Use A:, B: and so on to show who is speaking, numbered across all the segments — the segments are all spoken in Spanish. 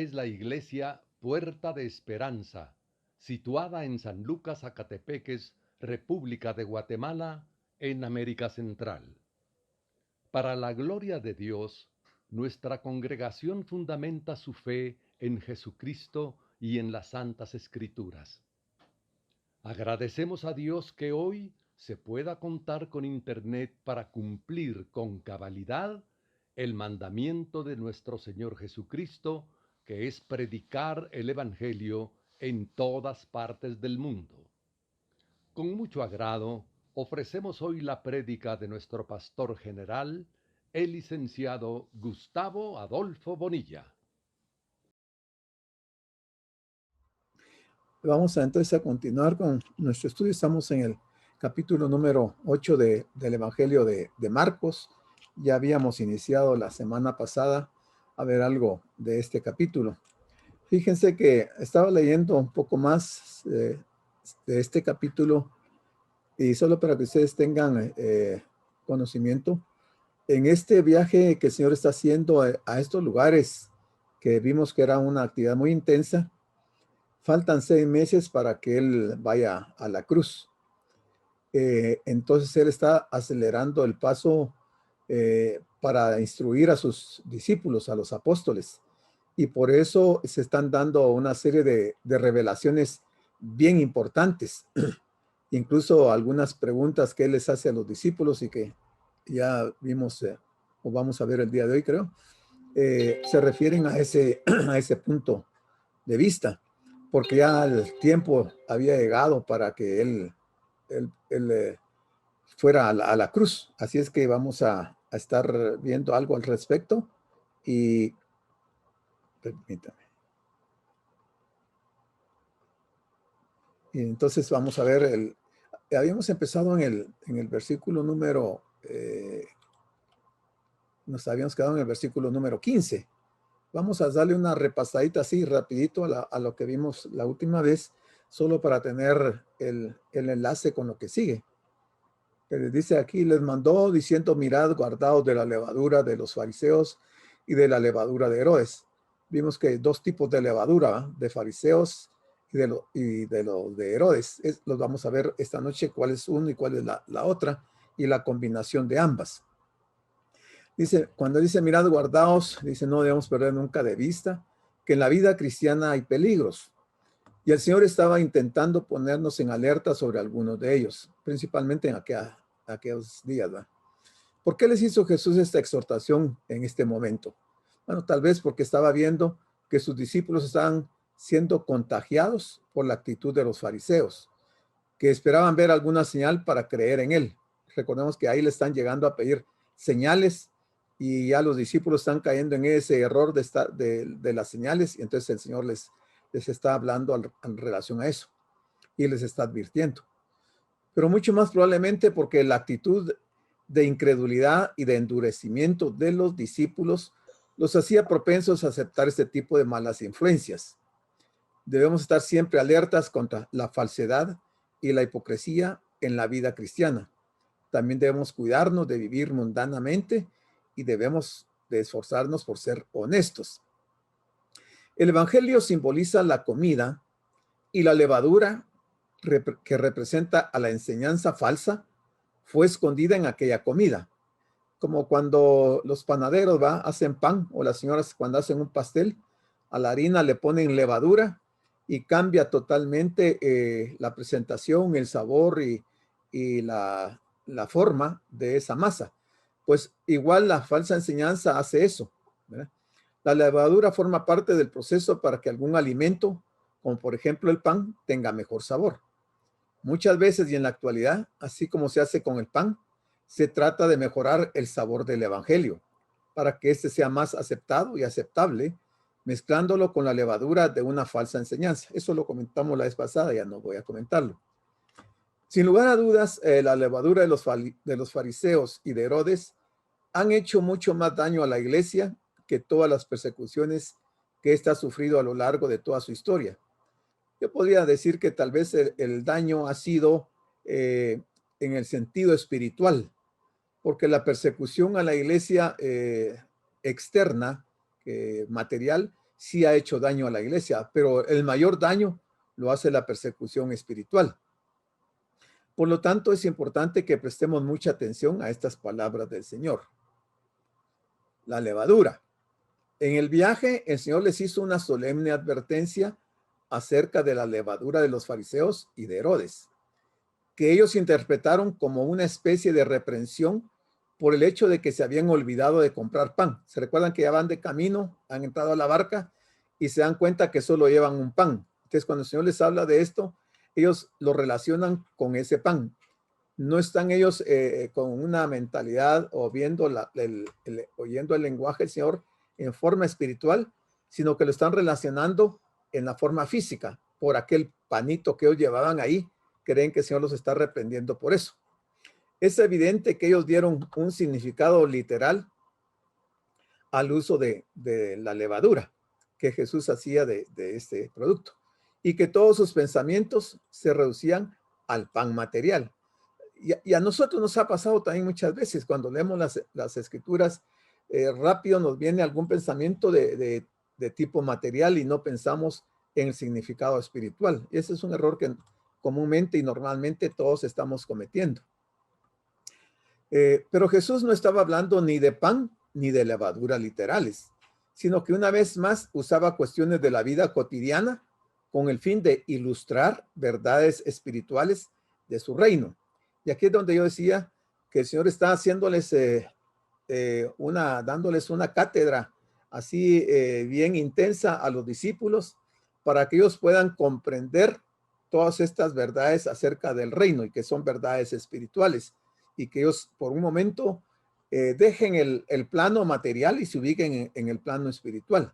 A: es la iglesia Puerta de Esperanza, situada en San Lucas, Zacatepeques, República de Guatemala, en América Central. Para la gloria de Dios, nuestra congregación fundamenta su fe en Jesucristo y en las Santas Escrituras. Agradecemos a Dios que hoy se pueda contar con Internet para cumplir con cabalidad el mandamiento de nuestro Señor Jesucristo, que es predicar el Evangelio en todas partes del mundo. Con mucho agrado, ofrecemos hoy la prédica de nuestro pastor general, el licenciado Gustavo Adolfo Bonilla.
B: Vamos entonces a continuar con nuestro estudio. Estamos en el capítulo número 8 del Evangelio de Marcos. Ya habíamos iniciado la semana pasada a ver algo de este capítulo. Fíjense que estaba leyendo un poco más de este capítulo y solo para que ustedes tengan conocimiento, en este viaje que el Señor está haciendo a estos lugares que vimos que era una actividad muy intensa, faltan 6 meses para que Él vaya a la cruz. Entonces Él está acelerando el paso para instruir a sus discípulos, a los apóstoles. Y por eso se están dando una serie de revelaciones bien importantes. Incluso algunas preguntas que Él les hace a los discípulos y que ya vimos o vamos a ver el día de hoy, creo, se refieren a a ese punto de vista, porque ya el tiempo había llegado para que él fuera a la cruz. Así es que vamos a estar viendo algo al respecto y permítame. Y entonces vamos a ver, habíamos empezado en el versículo número, nos habíamos quedado en el versículo número 15. Vamos a darle una repasadita así rapidito a lo que vimos la última vez, solo para tener el enlace con lo que sigue. Que les dice aquí, les mandó diciendo, mirad, guardaos de la levadura de los fariseos y de la levadura de Herodes. Vimos que hay dos tipos de levadura, de fariseos y de los de Herodes. Los vamos a ver esta noche cuál es uno y cuál es la otra, y la combinación de ambas. Dice, cuando dice, mirad, guardaos, dice, no debemos perder nunca de vista que en la vida cristiana hay peligros. Y el Señor estaba intentando ponernos en alerta sobre algunos de ellos, principalmente en aquellos días, ¿verdad? ¿Por qué les hizo Jesús esta exhortación en este momento? Bueno, tal vez porque estaba viendo que sus discípulos estaban siendo contagiados por la actitud de los fariseos, que esperaban ver alguna señal para creer en él. Recordemos que ahí le están llegando a pedir señales y ya los discípulos están cayendo en ese error de las señales, y entonces el Señor les está hablando en relación a eso y les está advirtiendo. Pero mucho más probablemente porque la actitud de incredulidad y de endurecimiento de los discípulos los hacía propensos a aceptar este tipo de malas influencias. Debemos estar siempre alertas contra la falsedad y la hipocresía en la vida cristiana. También debemos cuidarnos de vivir mundanamente y debemos de esforzarnos por ser honestos. El evangelio simboliza la comida y la levadura que representa a la enseñanza falsa fue escondida en aquella comida. Como cuando los panaderos hacen pan, o las señoras cuando hacen un pastel, a la harina le ponen levadura y cambia totalmente la presentación, el sabor y la forma de esa masa. Pues igual la falsa enseñanza hace eso, ¿verdad? La levadura forma parte del proceso para que algún alimento, como por ejemplo el pan, tenga mejor sabor. Muchas veces y en la actualidad, así como se hace con el pan, se trata de mejorar el sabor del evangelio para que éste sea más aceptado y aceptable, mezclándolo con la levadura de una falsa enseñanza. Eso lo comentamos la vez pasada, ya no voy a comentarlo. Sin lugar a dudas, la levadura de los fariseos y de Herodes han hecho mucho más daño a la iglesia que todas las persecuciones que ésta ha sufrido a lo largo de toda su historia. Yo podría decir que tal vez el daño ha sido en el sentido espiritual, porque la persecución a la iglesia externa, material, sí ha hecho daño a la iglesia, pero el mayor daño lo hace la persecución espiritual. Por lo tanto, es importante que prestemos mucha atención a estas palabras del Señor. La levadura. En el viaje, el Señor les hizo una solemne advertencia acerca de la levadura de los fariseos y de Herodes, que ellos interpretaron como una especie de reprensión por el hecho de que se habían olvidado de comprar pan. Se recuerdan que ya van de camino, han entrado a la barca y se dan cuenta que solo llevan un pan. Entonces, cuando el Señor les habla de esto, ellos lo relacionan con ese pan. No están ellos con una mentalidad o viendo oyendo el lenguaje del Señor en forma espiritual, sino que lo están relacionando en la forma física, por aquel panito que ellos llevaban ahí. Creen que el Señor los está reprendiendo por eso. Es evidente que ellos dieron un significado literal al uso de la levadura que Jesús hacía de este producto, y que todos sus pensamientos se reducían al pan material. Y a nosotros nos ha pasado también muchas veces cuando leemos las escrituras, rápido nos viene algún pensamiento de tipo material y no pensamos en el significado espiritual. Ese es un error que comúnmente y normalmente todos estamos cometiendo. Pero Jesús no estaba hablando ni de pan ni de levadura literales, sino que una vez más usaba cuestiones de la vida cotidiana con el fin de ilustrar verdades espirituales de su reino. Y aquí es donde yo decía que el Señor está haciéndoles dándoles una cátedra así bien intensa a los discípulos para que ellos puedan comprender todas estas verdades acerca del reino y que son verdades espirituales, y que ellos por un momento dejen el plano material y se ubiquen en el plano espiritual.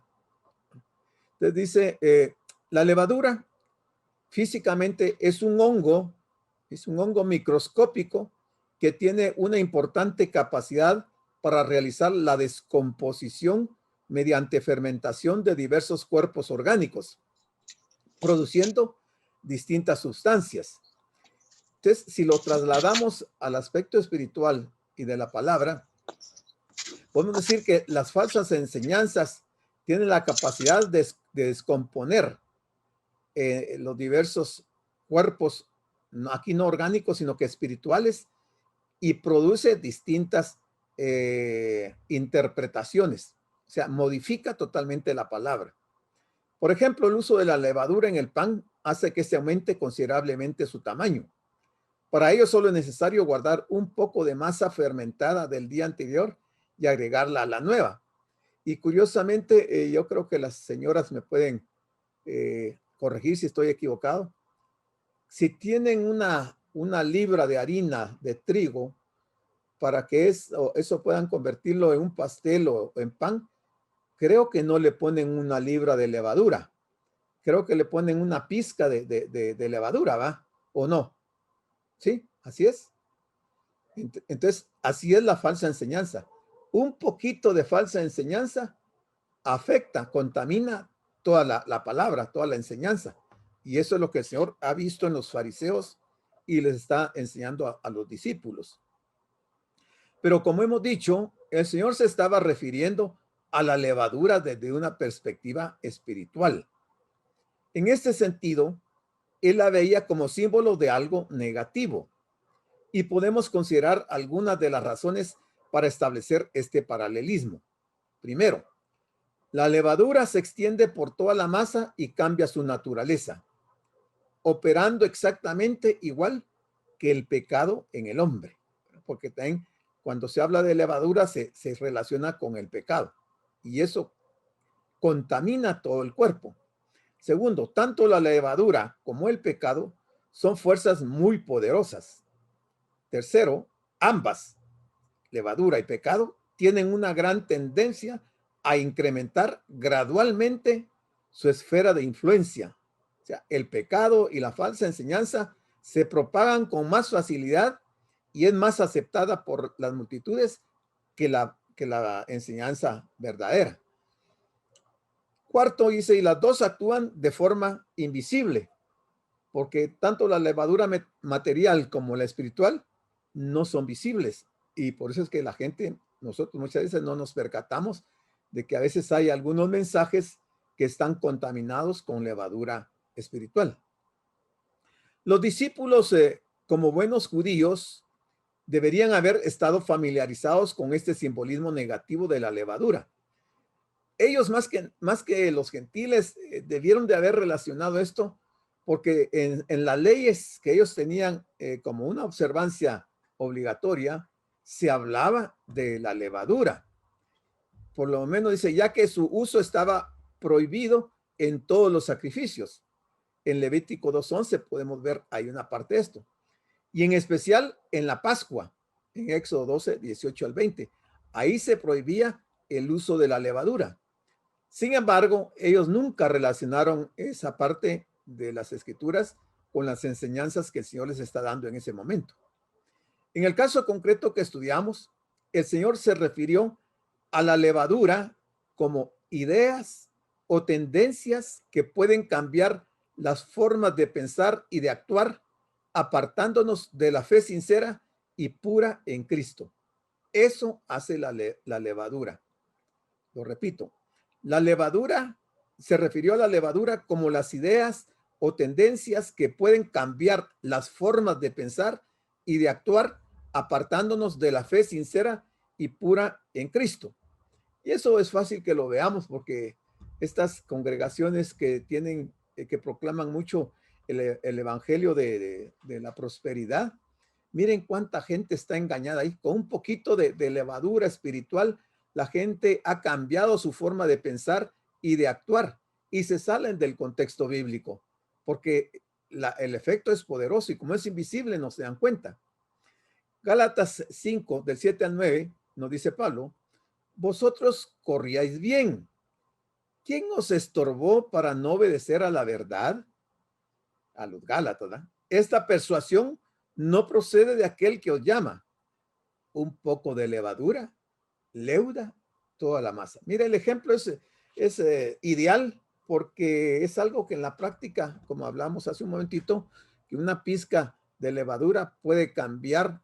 B: Entonces dice, la levadura físicamente es un hongo microscópico que tiene una importante capacidad para realizar la descomposición mediante fermentación de diversos cuerpos orgánicos, produciendo distintas sustancias. Entonces, si lo trasladamos al aspecto espiritual y de la palabra, podemos decir que las falsas enseñanzas tienen la capacidad de descomponer los diversos cuerpos, aquí no orgánicos, sino que espirituales, y produce distintas interpretaciones. O sea, modifica totalmente la palabra. Por ejemplo, el uso de la levadura en el pan hace que se aumente considerablemente su tamaño. Para ello solo es necesario guardar un poco de masa fermentada del día anterior y agregarla a la nueva. Y curiosamente, yo creo que las señoras me pueden corregir si estoy equivocado. Si tienen una libra de harina de trigo, para que eso puedan convertirlo en un pastel o en pan, creo que no le ponen una libra de levadura. Creo que le ponen una pizca de levadura, ¿va? ¿O no? Sí, así es. Entonces, así es la falsa enseñanza. Un poquito de falsa enseñanza afecta, contamina toda la palabra, toda la enseñanza. Y eso es lo que el Señor ha visto en los fariseos y les está enseñando a los discípulos. Pero como hemos dicho, el Señor se estaba refiriendo a la levadura desde una perspectiva espiritual. En este sentido, Él la veía como símbolo de algo negativo. Y podemos considerar algunas de las razones para establecer este paralelismo. Primero, la levadura se extiende por toda la masa y cambia su naturaleza, operando exactamente igual que el pecado en el hombre. Porque también cuando se habla de levadura se relaciona con el pecado. Y eso contamina todo el cuerpo. Segundo, tanto la levadura como el pecado son fuerzas muy poderosas. Tercero, ambas, levadura y pecado, tienen una gran tendencia a incrementar gradualmente su esfera de influencia. O sea, el pecado y la falsa enseñanza se propagan con más facilidad y es más aceptada por las multitudes que la enseñanza verdadera. Cuarto, dice, y las dos actúan de forma invisible, porque tanto la levadura material como la espiritual no son visibles. Y por eso es que la gente, nosotros muchas veces no nos percatamos de que a veces hay algunos mensajes que están contaminados con levadura espiritual. Los discípulos, como buenos judíos, deberían haber estado familiarizados con este simbolismo negativo de la levadura. Ellos, más que los gentiles, debieron de haber relacionado esto porque en las leyes que ellos tenían como una observancia obligatoria, se hablaba de la levadura. Por lo menos dice, ya que su uso estaba prohibido en todos los sacrificios. En Levítico 2:11 podemos ver, hay una parte de esto. Y en especial en la Pascua, en Éxodo 12:18 al 20. Ahí se prohibía el uso de la levadura. Sin embargo, ellos nunca relacionaron esa parte de las escrituras con las enseñanzas que el Señor les está dando en ese momento. En el caso concreto que estudiamos, el Señor se refirió a la levadura como ideas o tendencias que pueden cambiar las formas de pensar y de actuar, apartándonos de la fe sincera y pura en Cristo. Eso hace la levadura. Lo repito, la levadura se refirió a la levadura como las ideas o tendencias que pueden cambiar las formas de pensar y de actuar, apartándonos de la fe sincera y pura en Cristo. Y eso es fácil que lo veamos porque estas congregaciones que tienen, que proclaman mucho el evangelio de la prosperidad, miren cuánta gente está engañada ahí. Con un poquito de levadura espiritual, la gente ha cambiado su forma de pensar y de actuar y se salen del contexto bíblico porque el efecto es poderoso y como es invisible no se dan cuenta. Gálatas 5, del 7 al 9, nos dice Pablo, vosotros corríais bien. ¿Quién os estorbó para no obedecer a la verdad? A los Gálatas, ¿verdad? Esta persuasión no procede de aquel que os llama. Un poco de levadura leuda toda la masa. Mira, el ejemplo es ideal porque es algo que en la práctica, como hablamos hace un momentito, que una pizca de levadura puede cambiar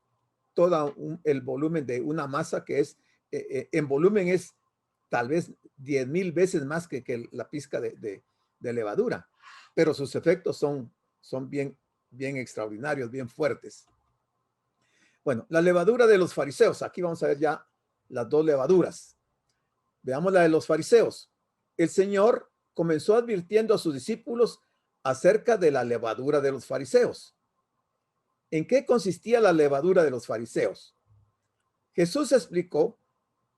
B: todo el volumen de una masa que es, en volumen es tal vez 10,000 veces más que la pizca de levadura, pero sus efectos son bien extraordinarios, bien fuertes. Bueno, la levadura de los fariseos. Aquí vamos a ver ya las dos levaduras. Veamos la de los fariseos. El Señor comenzó advirtiendo a sus discípulos acerca de la levadura de los fariseos. ¿En qué consistía la levadura de los fariseos? Jesús explicó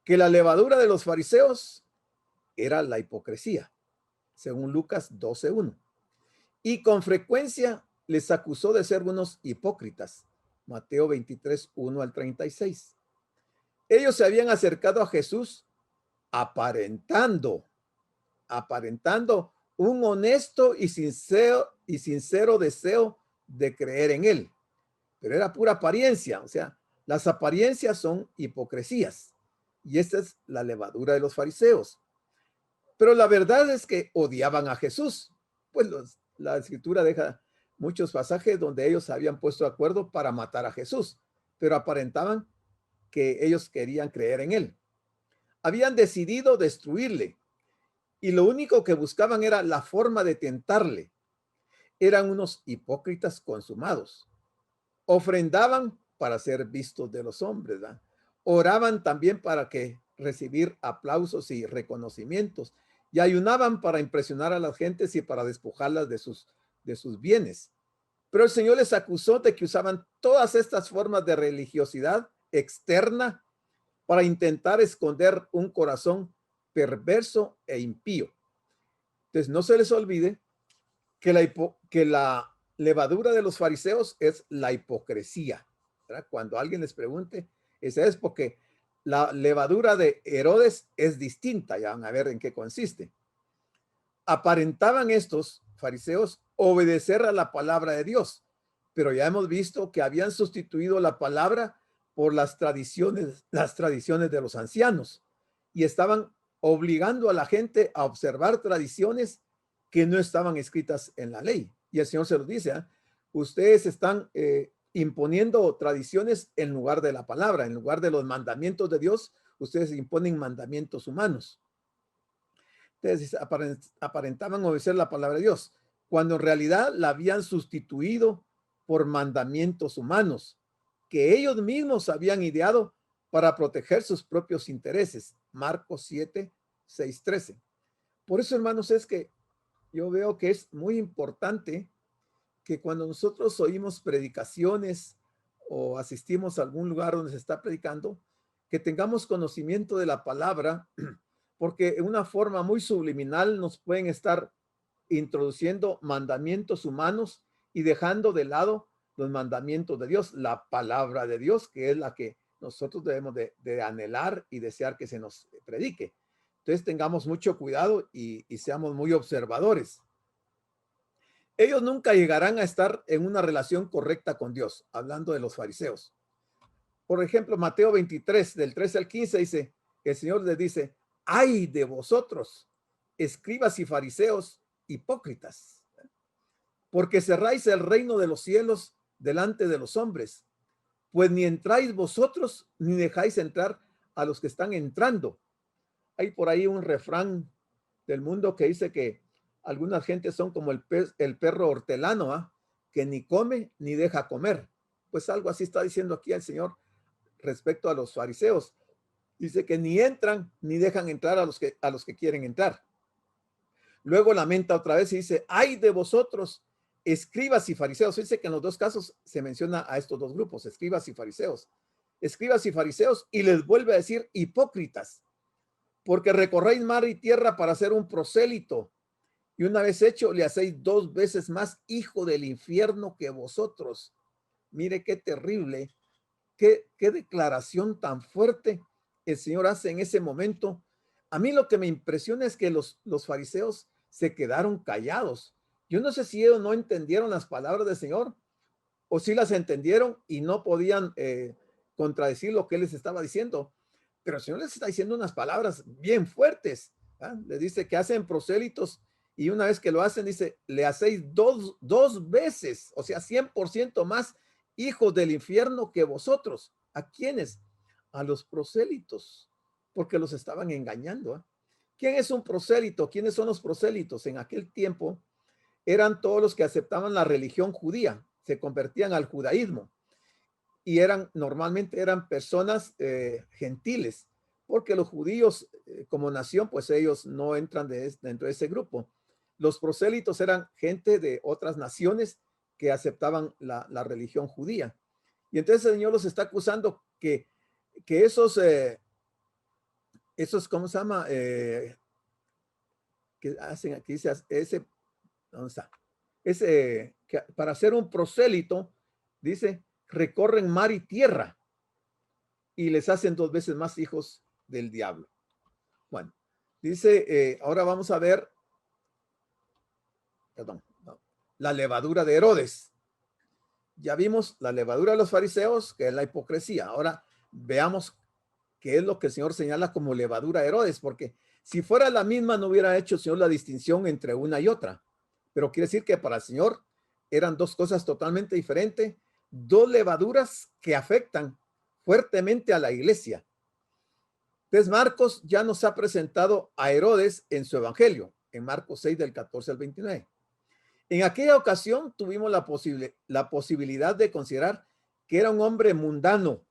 B: que la levadura de los fariseos era la hipocresía, según Lucas 12:1. Y con frecuencia les acusó de ser unos hipócritas, Mateo 23:1 al 36. Ellos se habían acercado a Jesús aparentando un honesto y sincero deseo de creer en él, pero era pura apariencia. O sea, las apariencias son hipocresías y esta es la levadura de los fariseos. Pero la verdad es que odiaban a Jesús, pues la escritura deja muchos pasajes donde ellos se habían puesto de acuerdo para matar a Jesús, pero aparentaban que ellos querían creer en él. Habían decidido destruirle y lo único que buscaban era la forma de tentarle. Eran unos hipócritas consumados. Ofrendaban para ser vistos de los hombres, ¿verdad? Oraban también para recibir aplausos y reconocimientos y ayunaban para impresionar a las gentes y para despojarlas de sus bienes. Pero el Señor les acusó de que usaban todas estas formas de religiosidad externa para intentar esconder un corazón perverso e impío. Entonces, no se les olvide que la levadura de los fariseos es la hipocresía, ¿verdad? Cuando alguien les pregunte, esa es porque la levadura de Herodes es distinta, ya van a ver en qué consiste. Aparentaban estos fariseos obedecer a la palabra de Dios, pero ya hemos visto que habían sustituido la palabra por las tradiciones de los ancianos y estaban obligando a la gente a observar tradiciones que no estaban escritas en la ley. Y el Señor se los dice, ¿eh? Ustedes están imponiendo tradiciones en lugar de la palabra, en lugar de los mandamientos de Dios, ustedes imponen mandamientos humanos. Entonces, aparentaban obedecer la palabra de Dios, cuando en realidad la habían sustituido por mandamientos humanos que ellos mismos habían ideado para proteger sus propios intereses. Marcos 7, 6, 13. Por eso, hermanos, es que yo veo que es muy importante que cuando nosotros oímos predicaciones o asistimos a algún lugar donde se está predicando, que tengamos conocimiento de la palabra, porque en una forma muy subliminal nos pueden estar introduciendo mandamientos humanos y dejando de lado los mandamientos de Dios, la palabra de Dios, que es la que nosotros debemos de anhelar y desear que se nos predique. Entonces tengamos mucho cuidado y seamos muy observadores. Ellos nunca llegarán a estar en una relación correcta con Dios, hablando de los fariseos. Por ejemplo, Mateo 23, del 13 al 15, dice, el Señor les dice, ay de vosotros, escribas y fariseos hipócritas, porque cerráis el reino de los cielos delante de los hombres, pues ni entráis vosotros, ni dejáis entrar a los que están entrando. Hay por ahí un refrán del mundo que dice que algunas gentes son como el perro hortelano, ¿eh? Que ni come ni deja comer. Pues algo así está diciendo aquí el Señor respecto a los fariseos. Dice que ni entran ni dejan entrar a los que quieren entrar. Luego lamenta otra vez y dice, ay de vosotros, escribas y fariseos. Dice que en los dos casos se menciona a estos dos grupos, escribas y fariseos. Escribas y fariseos, y les vuelve a decir hipócritas, porque recorréis mar y tierra para hacer un prosélito, y una vez hecho le hacéis 2 veces más hijo del infierno que vosotros. Mire qué terrible, qué declaración tan fuerte el Señor hace en ese momento. A mí lo que me impresiona es que los fariseos se quedaron callados. Yo no sé si ellos no entendieron las palabras del Señor o si las entendieron y no podían contradecir lo que Él les estaba diciendo. Pero el Señor les está diciendo unas palabras bien fuertes. ¿Ah? Les dice que hacen prosélitos y una vez que lo hacen, dice, le hacéis dos veces, o sea, 100% más hijos del infierno que vosotros. ¿A quiénes? A los prosélitos, porque los estaban engañando. ¿Eh? ¿Quién es un prosélito? ¿Quiénes son los prosélitos? En aquel tiempo eran todos los que aceptaban la religión judía, se convertían al judaísmo y normalmente eran personas gentiles, porque los judíos como nación, pues ellos no entran dentro de ese grupo. Los prosélitos eran gente de otras naciones que aceptaban la religión judía. Y entonces el Señor los está acusando que esos, ¿cómo se llama? Que hacen aquí, ese, ¿dónde está? Ese, que para ser un prosélito, dice, recorren mar y tierra y les hacen 2 veces más hijos del diablo. Bueno, dice, ahora vamos a ver, perdón, no, la levadura de Herodes. Ya vimos la levadura de los fariseos, que es la hipocresía. Ahora veamos qué es lo que el Señor señala como levadura de Herodes, porque si fuera la misma no hubiera hecho el Señor la distinción entre una y otra. Pero quiere decir que para el Señor eran 2 cosas totalmente diferentes, 2 levaduras que afectan fuertemente a la iglesia. Entonces Marcos ya nos ha presentado a Herodes en su evangelio, en Marcos 6 del 14 al 29. En aquella ocasión tuvimos la posibilidad de considerar que era un hombre mundano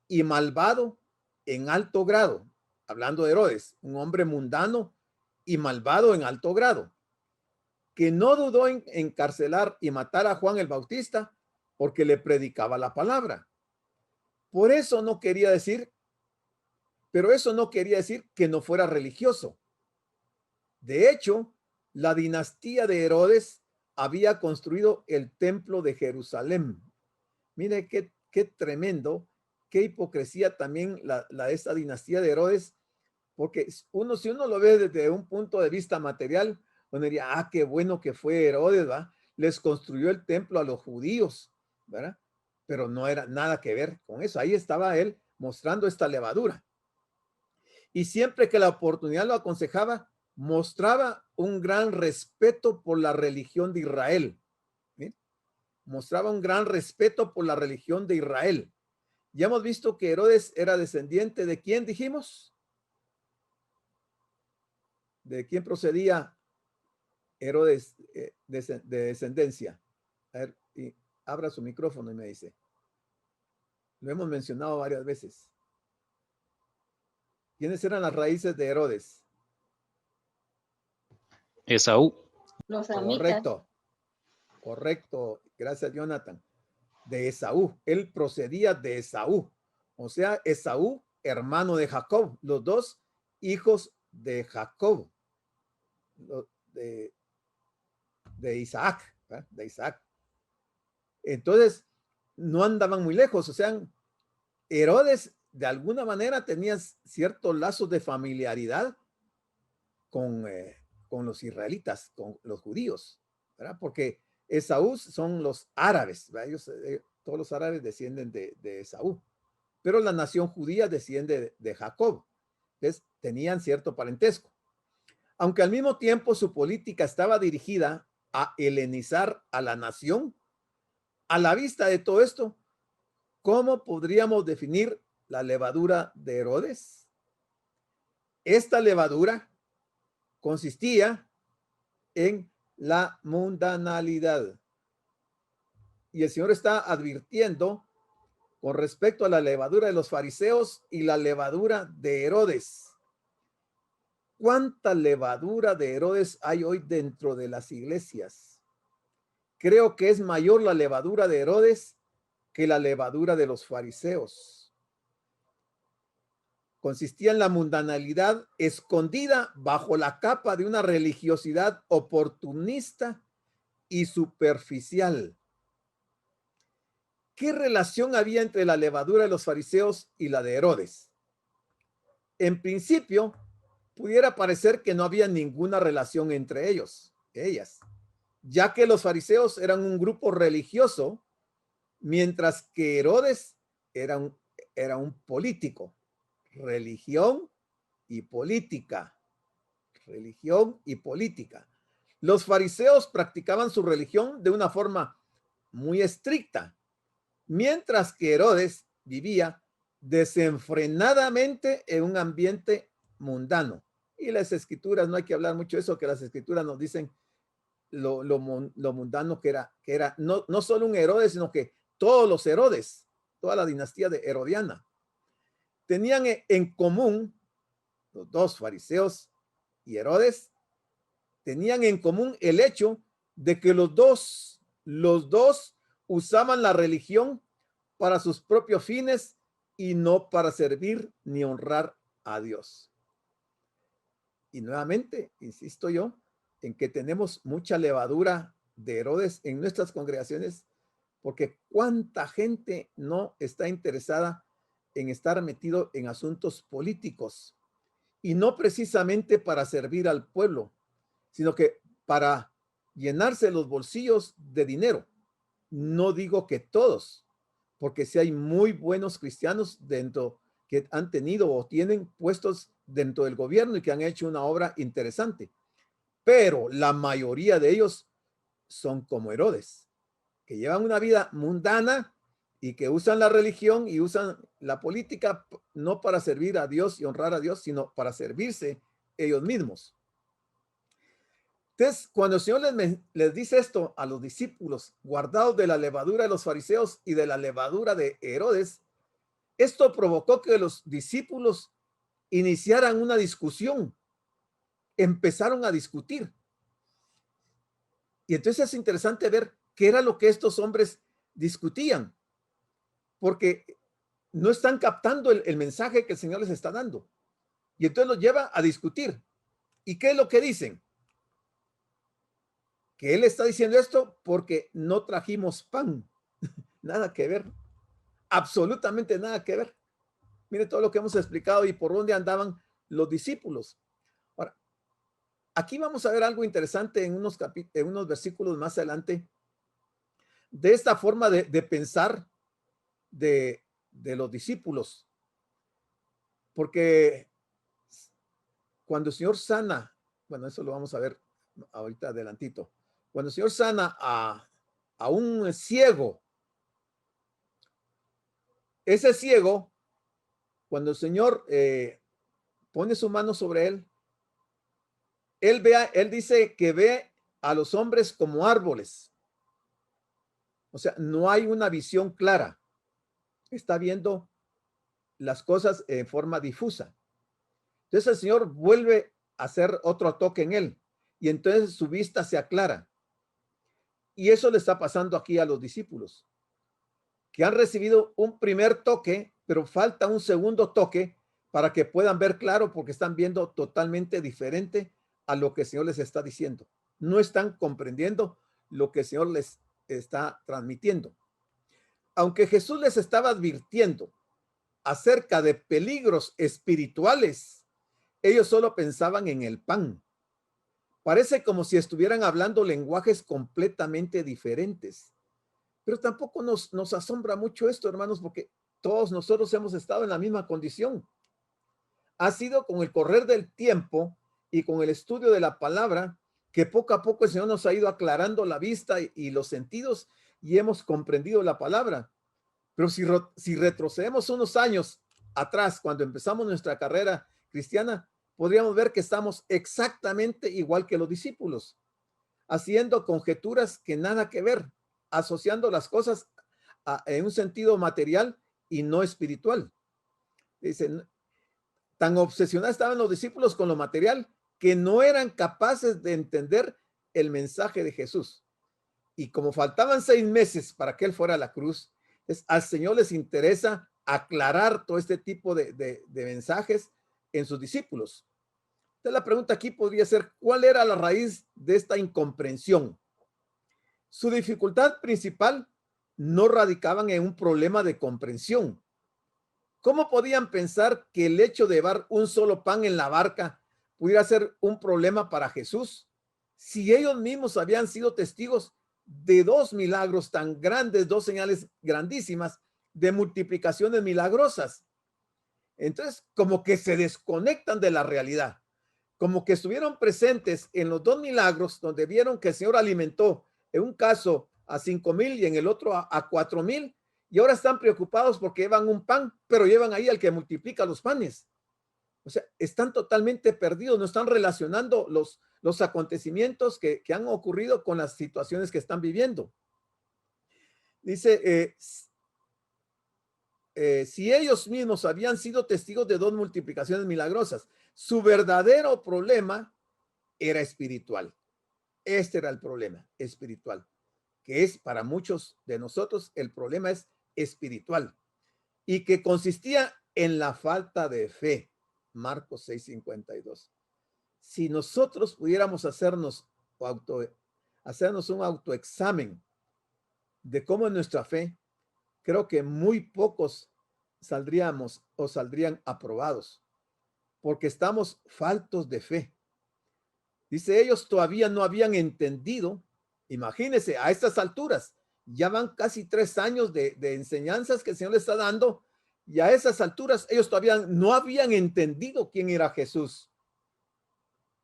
B: y malvado en alto grado. Hablando de Herodes, un hombre mundano y malvado en alto grado, que no dudó en encarcelar y matar a Juan el Bautista porque le predicaba la palabra. Por eso no quería decir, pero eso no quería decir que no fuera religioso. De hecho, la dinastía de Herodes había construido el templo de Jerusalén. Mire qué tremendo, qué hipocresía también la esta dinastía de Herodes, porque si uno lo ve desde un punto de vista material, uno diría, qué bueno que fue Herodes, ¿verdad? Les construyó el templo a los judíos, ¿verdad? Pero no era nada que ver con eso. Ahí estaba él mostrando esta levadura. Y siempre que la oportunidad lo aconsejaba, mostraba un gran respeto por la religión de Israel. ¿Sí? Mostraba un gran respeto por la religión de Israel. Ya hemos visto que Herodes era descendiente de ¿quién dijimos? ¿De quién procedía Herodes de descendencia? A ver, y abra su micrófono y me dice. Lo hemos mencionado varias veces. ¿Quiénes eran las raíces de Herodes?
C: Esaú.
D: Los samitas.
B: Correcto, correcto. Gracias, Jonathan. De Esaú. Él procedía de Esaú. O sea, Esaú, hermano de Jacob. Los dos hijos de Jacob. De Isaac. ¿verdad? De Isaac. Entonces, no andaban muy lejos. O sea, Herodes de alguna manera tenía ciertos lazos de familiaridad con los israelitas, con los judíos, ¿verdad? Porque Esaú son los árabes, ¿verdad? Ellos, todos los árabes descienden de Esaú, pero la nación judía desciende de Jacob. Entonces, tenían cierto parentesco. Aunque al mismo tiempo su política estaba dirigida a helenizar a la nación, a la vista de todo esto, ¿cómo podríamos definir la levadura de Herodes? Esta levadura consistía en la mundanalidad. Y el Señor está advirtiendo con respecto a la levadura de los fariseos y la levadura de Herodes. ¿Cuánta levadura de Herodes hay hoy dentro de las iglesias? Creo que es mayor la levadura de Herodes que la levadura de los fariseos. Consistía en la mundanalidad escondida bajo la capa de una religiosidad oportunista y superficial. ¿Qué relación había entre la levadura de los fariseos y la de Herodes? En principio, pudiera parecer que no había ninguna relación entre ellas, ya que los fariseos eran un grupo religioso, mientras que Herodes era un político. Religión y política. Religión y política. Los fariseos practicaban su religión de una forma muy estricta, mientras que Herodes vivía desenfrenadamente en un ambiente mundano. Y las escrituras, no hay que hablar mucho de eso, que las escrituras nos dicen lo mundano que era no solo un Herodes, sino que todos los Herodes, toda la dinastía de Herodiana, tenían en común, los dos fariseos y Herodes, tenían en común el hecho de que los dos usaban la religión para sus propios fines y no para servir ni honrar a Dios. Y nuevamente, insisto yo, en que tenemos mucha levadura de Herodes en nuestras congregaciones, porque cuánta gente no está interesada en estar metido en asuntos políticos, y no precisamente para servir al pueblo, sino que para llenarse los bolsillos de dinero. No digo que todos, porque si hay muy buenos cristianos dentro que han tenido o tienen puestos dentro del gobierno y que han hecho una obra interesante, pero la mayoría de ellos son como Herodes, que llevan una vida mundana y que usan la religión y usan la política no para servir a Dios y honrar a Dios, sino para servirse ellos mismos. Entonces, cuando el Señor les dice esto a los discípulos, guardados de la levadura de los fariseos y de la levadura de Herodes, esto provocó que los discípulos iniciaran una discusión, empezaron a discutir. Y entonces es interesante ver qué era lo que estos hombres discutían, porque no están captando el mensaje que el Señor les está dando. Y entonces los lleva a discutir. ¿Y qué es lo que dicen? Que Él está diciendo esto porque no trajimos pan. Nada que ver. Absolutamente nada que ver. Mire todo lo que hemos explicado y por dónde andaban los discípulos. Ahora, aquí vamos a ver algo interesante en unos versículos más adelante de esta forma de pensar de los discípulos. Porque cuando el Señor sana, bueno, eso lo vamos a ver ahorita adelantito. Cuando el Señor sana a un ciego, ese ciego, cuando el Señor pone su mano sobre él, Él dice que ve a los hombres como árboles. O sea, no hay una visión clara. Está viendo las cosas en forma difusa. Entonces el Señor vuelve a hacer otro toque en él y entonces su vista se aclara. Y eso le está pasando aquí a los discípulos, que han recibido un primer toque, pero falta un segundo toque para que puedan ver claro, porque están viendo totalmente diferente a lo que el Señor les está diciendo. No están comprendiendo lo que el Señor les está transmitiendo. Aunque Jesús les estaba advirtiendo acerca de peligros espirituales, ellos solo pensaban en el pan. Parece como si estuvieran hablando lenguajes completamente diferentes. Pero tampoco nos asombra mucho esto, hermanos, porque todos nosotros hemos estado en la misma condición. Ha sido con el correr del tiempo y con el estudio de la palabra que poco a poco el Señor nos ha ido aclarando la vista y los sentidos y hemos comprendido la palabra. Pero si retrocedemos unos años atrás, cuando empezamos nuestra carrera cristiana, podríamos ver que estamos exactamente igual que los discípulos, haciendo conjeturas que nada que ver, asociando las cosas en un sentido material y no espiritual. Dicen, tan obsesionados estaban los discípulos con lo material que no eran capaces de entender el mensaje de Jesús. Y como faltaban 6 meses para que él fuera a la cruz, al Señor les interesa aclarar todo este tipo de mensajes en sus discípulos. Entonces la pregunta aquí podría ser, ¿cuál era la raíz de esta incomprensión? Su dificultad principal no radicaban en un problema de comprensión. ¿Cómo podían pensar que el hecho de llevar un solo pan en la barca pudiera ser un problema para Jesús si ellos mismos habían sido testigos de 2 milagros tan grandes, 2 señales grandísimas de multiplicaciones milagrosas? Entonces, como que se desconectan de la realidad, como que estuvieron presentes en los 2 milagros donde vieron que el Señor alimentó en un caso a 5,000 y en el otro a 4,000, y ahora están preocupados porque llevan un pan, pero llevan ahí al que multiplica los panes. O sea, están totalmente perdidos, no están relacionando los acontecimientos que han ocurrido con las situaciones que están viviendo. Dice, si ellos mismos habían sido testigos de 2 multiplicaciones milagrosas, su verdadero problema era espiritual. Este era el problema espiritual, que es para muchos de nosotros el problema es espiritual y que consistía en la falta de fe. Marcos 6:52. Si nosotros pudiéramos hacernos un autoexamen de cómo es nuestra fe, creo que muy pocos saldrían aprobados, porque estamos faltos de fe. Dice, ellos todavía no habían entendido. Imagínense, a estas alturas, ya van casi 3 años de enseñanzas que el Señor les está dando, y a esas alturas ellos todavía no habían entendido quién era Jesús.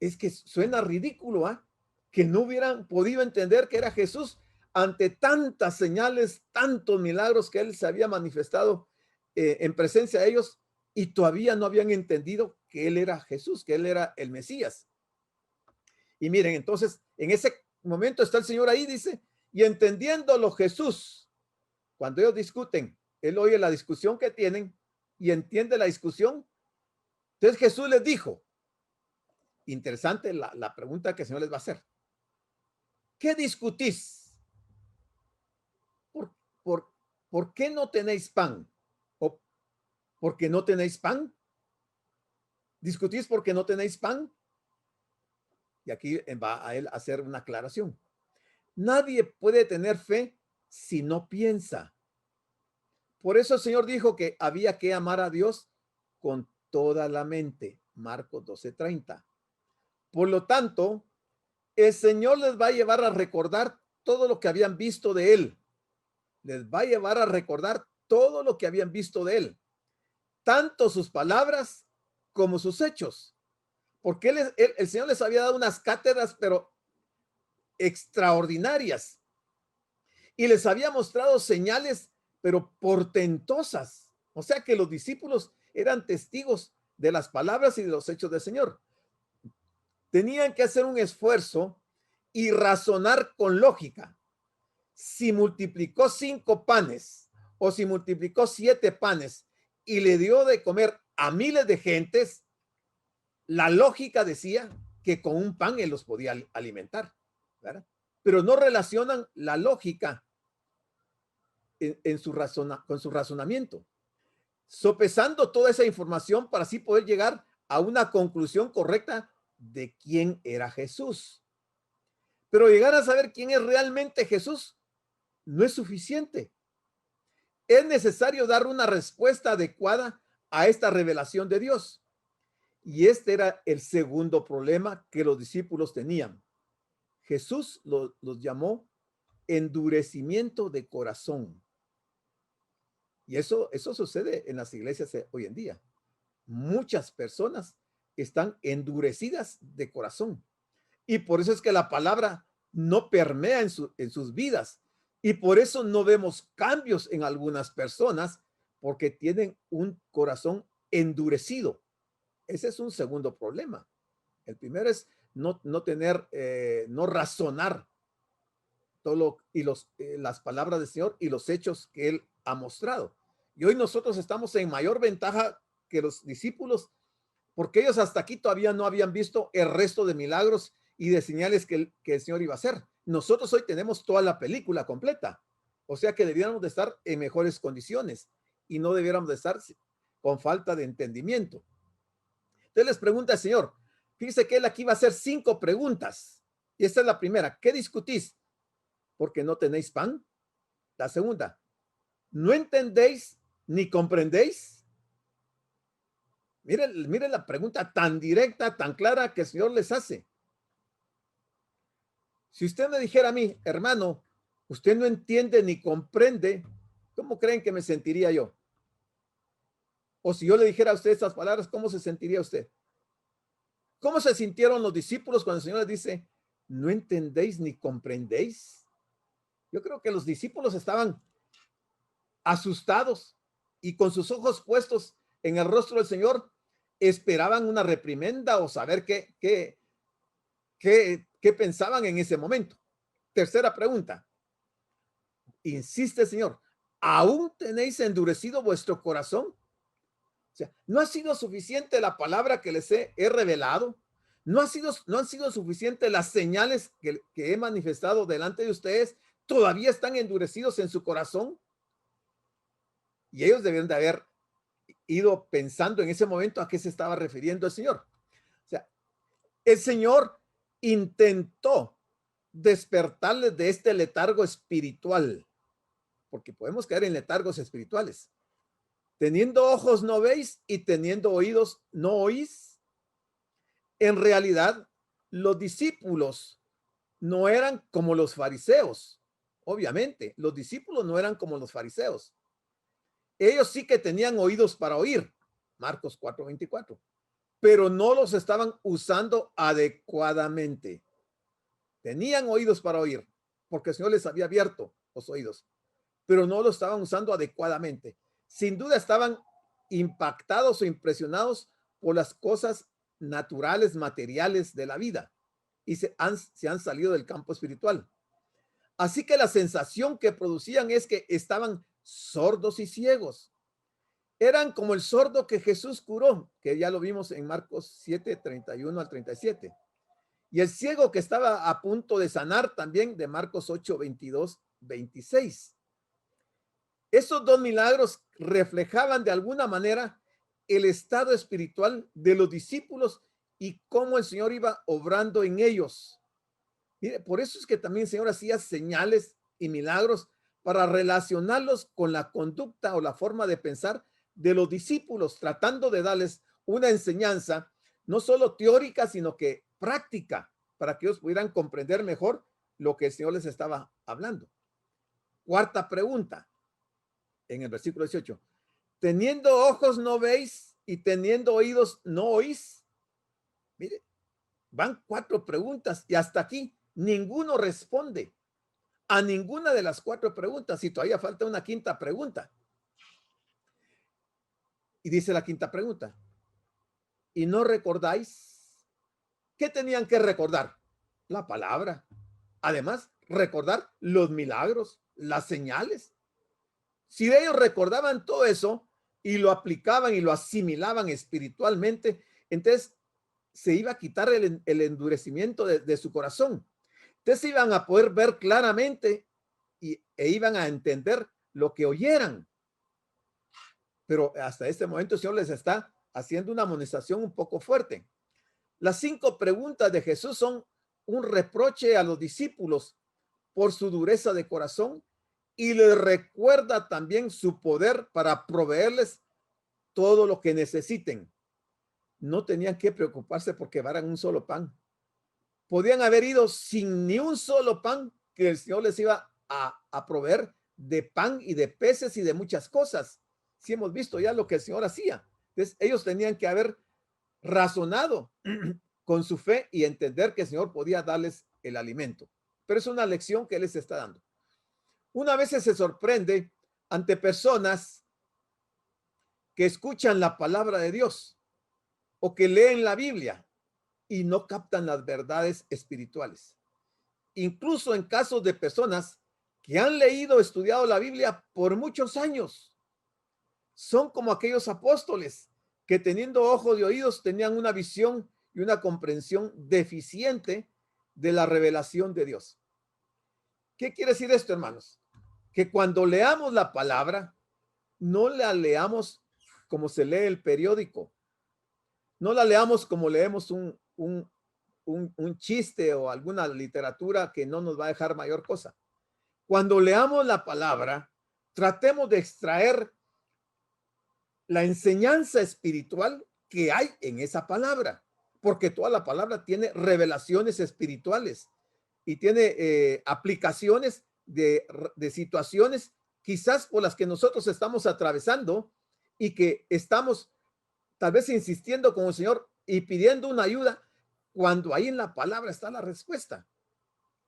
B: Es que suena ridículo, ¿ah? Que no hubieran podido entender que era Jesús ante tantas señales, tantos milagros que él se había manifestado en presencia de ellos, y todavía no habían entendido que él era Jesús, que él era el Mesías. Y miren, entonces, en ese momento está el Señor ahí, dice, y entendiéndolo Jesús, cuando ellos discuten, él oye la discusión que tienen y entiende la discusión. Entonces Jesús les dijo, interesante la pregunta que el Señor les va a hacer. ¿Qué discutís? ¿Por, por qué no tenéis pan? ¿O por qué no tenéis pan? ¿Discutís porque no tenéis pan? Y aquí va a él a hacer una aclaración. Nadie puede tener fe si no piensa. Por eso el Señor dijo que había que amar a Dios con toda la mente. Marcos 12:30. Por lo tanto, el Señor les va a llevar a recordar todo lo que habían visto de Él. Les va a llevar a recordar todo lo que habían visto de Él. Tanto sus palabras como sus hechos. Porque el Señor les había dado unas cátedras, pero extraordinarias. Y les había mostrado señales, pero portentosas. O sea que los discípulos eran testigos de las palabras y de los hechos del Señor. tenían que hacer un esfuerzo y razonar con lógica. Si multiplicó 5 panes o si multiplicó 7 panes y le dio de comer a miles de gentes, la lógica decía que con un pan él los podía alimentar, ¿verdad? Pero no relacionan la lógica con su razonamiento, sopesando toda esa información para así poder llegar a una conclusión correcta de quién era Jesús. Pero llegar a saber quién es realmente Jesús no es suficiente. Es necesario dar una respuesta adecuada a esta revelación de Dios. Y este era el segundo problema que los discípulos tenían. Jesús los llamó endurecimiento de corazón. Y eso sucede en las iglesias hoy en día. Muchas personas están endurecidas de corazón. Y por eso es que la palabra no permea en sus vidas. Y por eso no vemos cambios en algunas personas, porque tienen un corazón endurecido. Ese es un segundo problema. El primero es no razonar todo las palabras del Señor y los hechos que Él ha mostrado. Y hoy nosotros estamos en mayor ventaja que los discípulos, porque ellos hasta aquí todavía no habían visto el resto de milagros y de señales que el Señor iba a hacer. Nosotros hoy tenemos toda la película completa, o sea que debiéramos de estar en mejores condiciones y no debiéramos de estar con falta de entendimiento. Entonces les pregunta el Señor, fíjese que él aquí va a hacer 5 preguntas, y esta es la primera: ¿qué discutís? ¿Porque no tenéis pan? La segunda: ¿no entendéis ni comprendéis? Miren la pregunta tan directa, tan clara que el Señor les hace. Si usted me dijera a mí, hermano, usted no entiende ni comprende, ¿cómo creen que me sentiría yo? O si yo le dijera a usted estas palabras, ¿cómo se sentiría usted? ¿Cómo se sintieron los discípulos cuando el Señor les dice, no entendéis ni comprendéis? Yo creo que los discípulos estaban asustados y con sus ojos puestos en el rostro del Señor, esperaban una reprimenda o saber qué pensaban en ese momento. Tercera pregunta. Insiste el Señor, ¿aún tenéis endurecido vuestro corazón? O sea, ¿no ha sido suficiente la palabra que les he revelado? ¿No han sido suficientes las señales que he manifestado delante de ustedes? ¿Todavía están endurecidos en su corazón? Y ellos debieron de haber ido pensando en ese momento a qué se estaba refiriendo el Señor. O sea, el Señor intentó despertarles de este letargo espiritual, porque podemos caer en letargos espirituales. Teniendo ojos no veis y teniendo oídos no oís. En realidad, los discípulos no eran como los fariseos. Obviamente, los discípulos no eran como los fariseos. Ellos sí que tenían oídos para oír, Marcos 4:24, pero no los estaban usando adecuadamente. Tenían oídos para oír, porque el Señor les había abierto los oídos, pero no lo estaban usando adecuadamente. Sin duda estaban impactados o impresionados por las cosas naturales, materiales de la vida, y se han salido del campo espiritual. Así que la sensación que producían es que estaban sordos y ciegos. Eran como el sordo que Jesús curó, que ya lo vimos en Marcos 7:31 al 37. Y el ciego que estaba a punto de sanar también, de Marcos 8:22, 26. Esos 2 milagros reflejaban de alguna manera el estado espiritual de los discípulos y cómo el Señor iba obrando en ellos. Mire, por eso es que también el Señor hacía señales y milagros para relacionarlos con la conducta o la forma de pensar de los discípulos, tratando de darles una enseñanza no solo teórica, sino que práctica, para que ellos pudieran comprender mejor lo que el Señor les estaba hablando. Cuarta pregunta, en el versículo 18. Teniendo ojos no veis y teniendo oídos no oís. Mire, van 4 preguntas y hasta aquí ninguno responde a ninguna de las 4 preguntas y todavía falta una quinta pregunta. Y dice la quinta pregunta, ¿y no recordáis? ¿Qué tenían que recordar? La palabra. Además, recordar los milagros, las señales. Si ellos recordaban todo eso y lo aplicaban y lo asimilaban espiritualmente, entonces se iba a quitar el endurecimiento de su corazón. Entonces iban a poder ver claramente e iban a entender lo que oyeran. Pero hasta este momento el Señor les está haciendo una amonestación un poco fuerte. Las 5 preguntas de Jesús son un reproche a los discípulos por su dureza de corazón y les recuerda también su poder para proveerles todo lo que necesiten. No tenían que preocuparse porque llevaran un solo pan. Podían haber ido sin ni un solo pan que el Señor les iba a proveer de pan y de peces y de muchas cosas. Si hemos visto ya lo que el Señor hacía. Entonces ellos tenían que haber razonado con su fe y entender que el Señor podía darles el alimento. Pero es una lección que Él les está dando. Una vez se sorprende ante personas que escuchan la palabra de Dios o que leen la Biblia y no captan las verdades espirituales. Incluso en casos de personas que han leído, estudiado la Biblia por muchos años. Son como aquellos apóstoles que teniendo ojos y oídos tenían una visión y una comprensión deficiente de la revelación de Dios. ¿Qué quiere decir esto, hermanos? Que cuando leamos la palabra, no la leamos como se lee el periódico. No la leamos como leemos un chiste o alguna literatura que no nos va a dejar mayor cosa. Cuando leamos la palabra, tratemos de extraer la enseñanza espiritual que hay en esa palabra, porque toda la palabra tiene revelaciones espirituales y tiene aplicaciones de situaciones quizás por las que nosotros estamos atravesando y que estamos tal vez insistiendo con el Señor y pidiendo una ayuda cuando ahí en la palabra está la respuesta.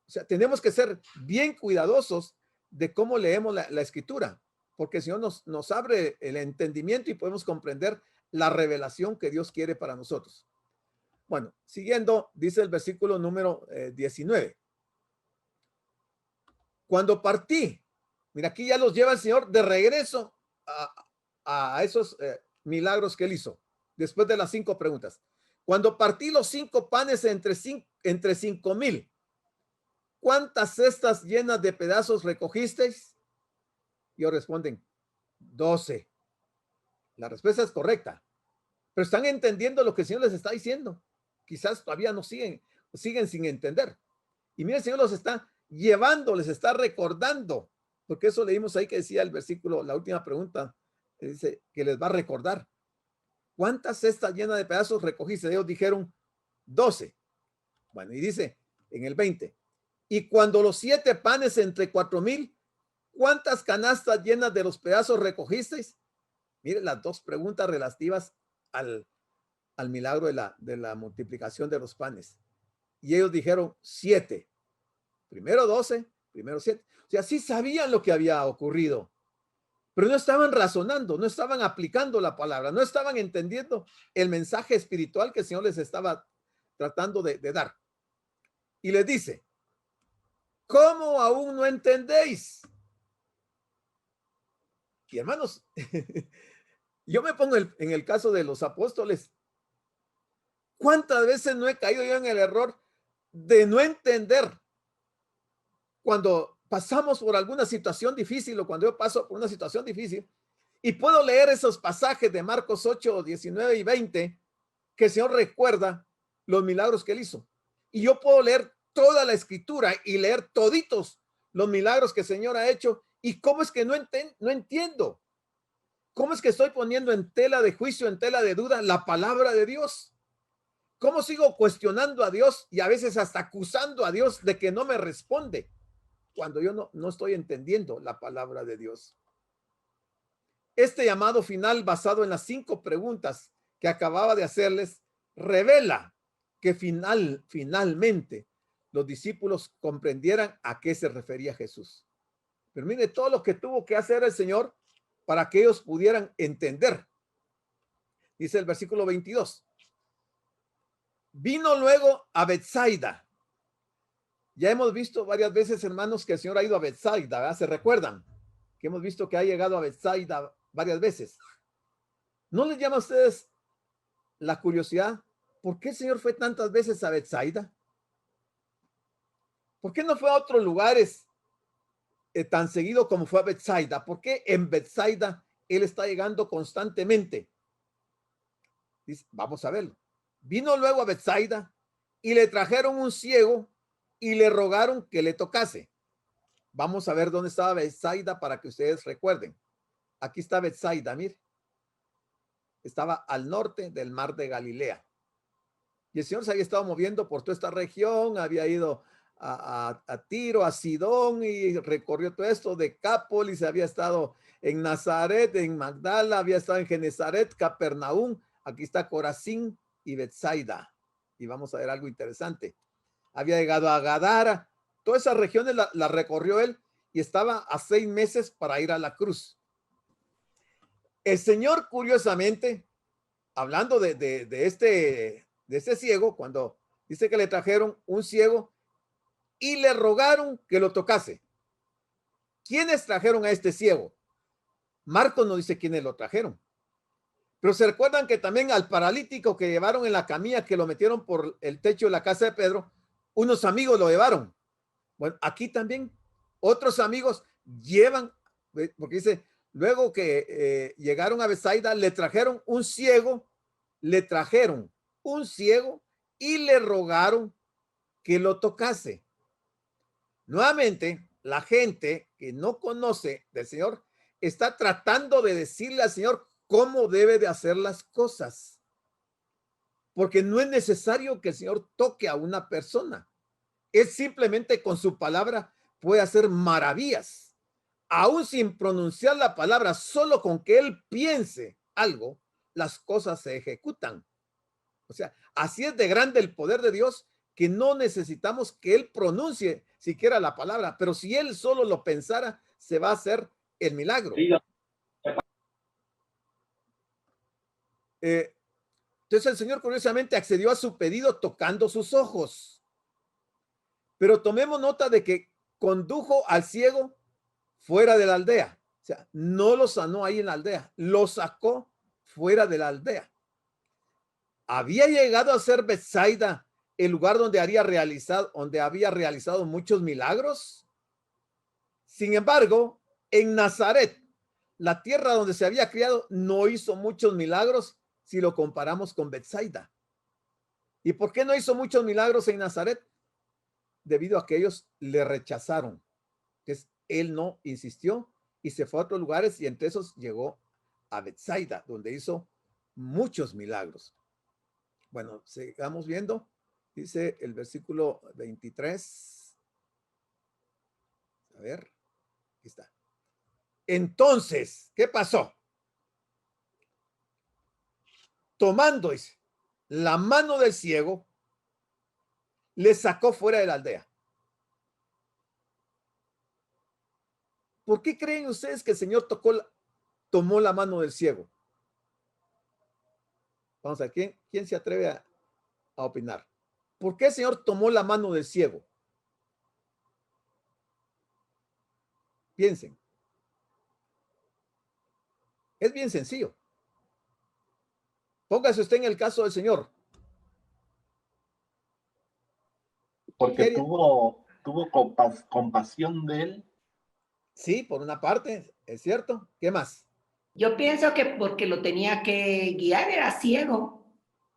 B: O sea, tenemos que ser bien cuidadosos de cómo leemos la escritura, porque el Señor nos abre el entendimiento y podemos comprender la revelación que Dios quiere para nosotros. Bueno, siguiendo, dice el versículo número 19. Cuando partí, mira, aquí ya los lleva el Señor de regreso a esos milagros que Él hizo, después de las 5 preguntas. Cuando partí los 5 panes entre 5,000, ¿cuántas cestas llenas de pedazos recogisteis? Y ellos responden, 12. La respuesta es correcta, pero están entendiendo lo que el Señor les está diciendo. Quizás todavía no siguen sin entender. Y mira, el Señor los está llevando, les está recordando, porque eso leímos ahí que decía el versículo, la última pregunta, dice que les va a recordar. ¿Cuántas cestas llenas de pedazos recogiste? Ellos dijeron 12. Bueno, y dice en el 20, y cuando los 7 panes entre 4,000, ¿cuántas canastas llenas de los pedazos recogisteis? Mire las 2 preguntas relativas al milagro de la multiplicación de los panes. Y ellos dijeron 7. Primero 12, primero 7. O sea, sí sabían lo que había ocurrido, pero no estaban razonando, no estaban aplicando la palabra, no estaban entendiendo el mensaje espiritual que el Señor les estaba tratando de dar. Y les dice, ¿cómo aún no entendéis? Y hermanos, yo me pongo en el caso de los apóstoles. ¿Cuántas veces no he caído yo en el error de no entender cuando pasamos por alguna situación difícil o cuando yo paso por una situación difícil y puedo leer esos pasajes de Marcos 8, 19 y 20 que el Señor recuerda los milagros que Él hizo? Y yo puedo leer toda la escritura y leer toditos los milagros que el Señor ha hecho. ¿Y cómo es que no entiendo? ¿Cómo es que estoy poniendo en tela de juicio, en tela de duda la palabra de Dios? ¿Cómo sigo cuestionando a Dios y a veces hasta acusando a Dios de que no me responde cuando yo no estoy entendiendo la palabra de Dios? Este llamado final, basado en las 5 preguntas que acababa de hacerles, revela que finalmente los discípulos comprendieran a qué se refería Jesús. Pero mire todo lo que tuvo que hacer el Señor para que ellos pudieran entender. Dice el versículo 22. Vino luego a Betsaida. Ya hemos visto varias veces, hermanos, que el Señor ha ido a Betsaida, ¿verdad? ¿Se recuerdan? Que hemos visto que ha llegado a Betsaida varias veces. ¿No les llama a ustedes la curiosidad? ¿Por qué el Señor fue tantas veces a Betsaida? ¿Por qué no fue a otros lugares tan seguido como fue a Betsaida? ¿Por qué en Betsaida Él está llegando constantemente? Dice, vamos a verlo. Vino luego a Betsaida y le trajeron un ciego y le rogaron que le tocase. Vamos a ver dónde estaba Betsaida para que ustedes recuerden. Aquí está Betsaida, mire. Estaba al norte del mar de Galilea. Y el Señor se había estado moviendo por toda esta región, había ido a Tiro, a Sidón, y recorrió todo esto, Decápolis, había estado en Nazaret, en Magdala, había estado en Genezaret, Capernaum, aquí está Corazín y Betsaida. Y vamos a ver algo interesante. Había llegado a Gadara, todas esas regiones la recorrió él y estaba a 6 meses para ir a la cruz. El Señor, curiosamente, hablando de este ciego, cuando dice que le trajeron un ciego y le rogaron que lo tocase. ¿Quiénes trajeron a este ciego? Marcos no dice quiénes lo trajeron. Pero se recuerdan que también al paralítico que llevaron en la camilla, que lo metieron por el techo de la casa de Pedro, unos amigos lo llevaron. Bueno, aquí también otros amigos llevan, porque dice, luego que llegaron a Betsaida, le trajeron un ciego y le rogaron que lo tocase. Nuevamente, la gente que no conoce del Señor está tratando de decirle al Señor cómo debe de hacer las cosas. Porque no es necesario que el Señor toque a una persona. Él simplemente con su palabra puede hacer maravillas. Aún sin pronunciar la palabra, solo con que Él piense algo, las cosas se ejecutan. O sea, así es de grande el poder de Dios que no necesitamos que Él pronuncie siquiera la palabra, pero si Él solo lo pensara, se va a hacer el milagro. Entonces el Señor curiosamente accedió a su pedido tocando sus ojos. Pero tomemos nota de que condujo al ciego fuera de la aldea. O sea, no lo sanó ahí en la aldea, lo sacó fuera de la aldea. Había llegado a ser Betsaida el lugar donde había realizado muchos milagros. Sin embargo, en Nazaret, la tierra donde se había criado, no hizo muchos milagros si lo comparamos con Betsaida. ¿Y por qué no hizo muchos milagros en Nazaret? Debido a que ellos le rechazaron. Entonces, él no insistió y se fue a otros lugares y entre esos llegó a Betsaida, donde hizo muchos milagros. Bueno, sigamos viendo. Dice el versículo 23. A ver, aquí está. Entonces, ¿qué pasó? Tomando la mano del ciego, le sacó fuera de la aldea. ¿Por qué creen ustedes que el Señor tomó la mano del ciego? Vamos a ver, ¿quién se atreve a opinar? ¿Por qué el Señor tomó la mano del ciego? Piensen. Es bien sencillo. Póngase usted en el caso del Señor.
C: Porque tuvo compasión de él.
B: Sí, por una parte, es cierto. ¿Qué más?
D: Yo pienso que porque lo tenía que guiar, era ciego.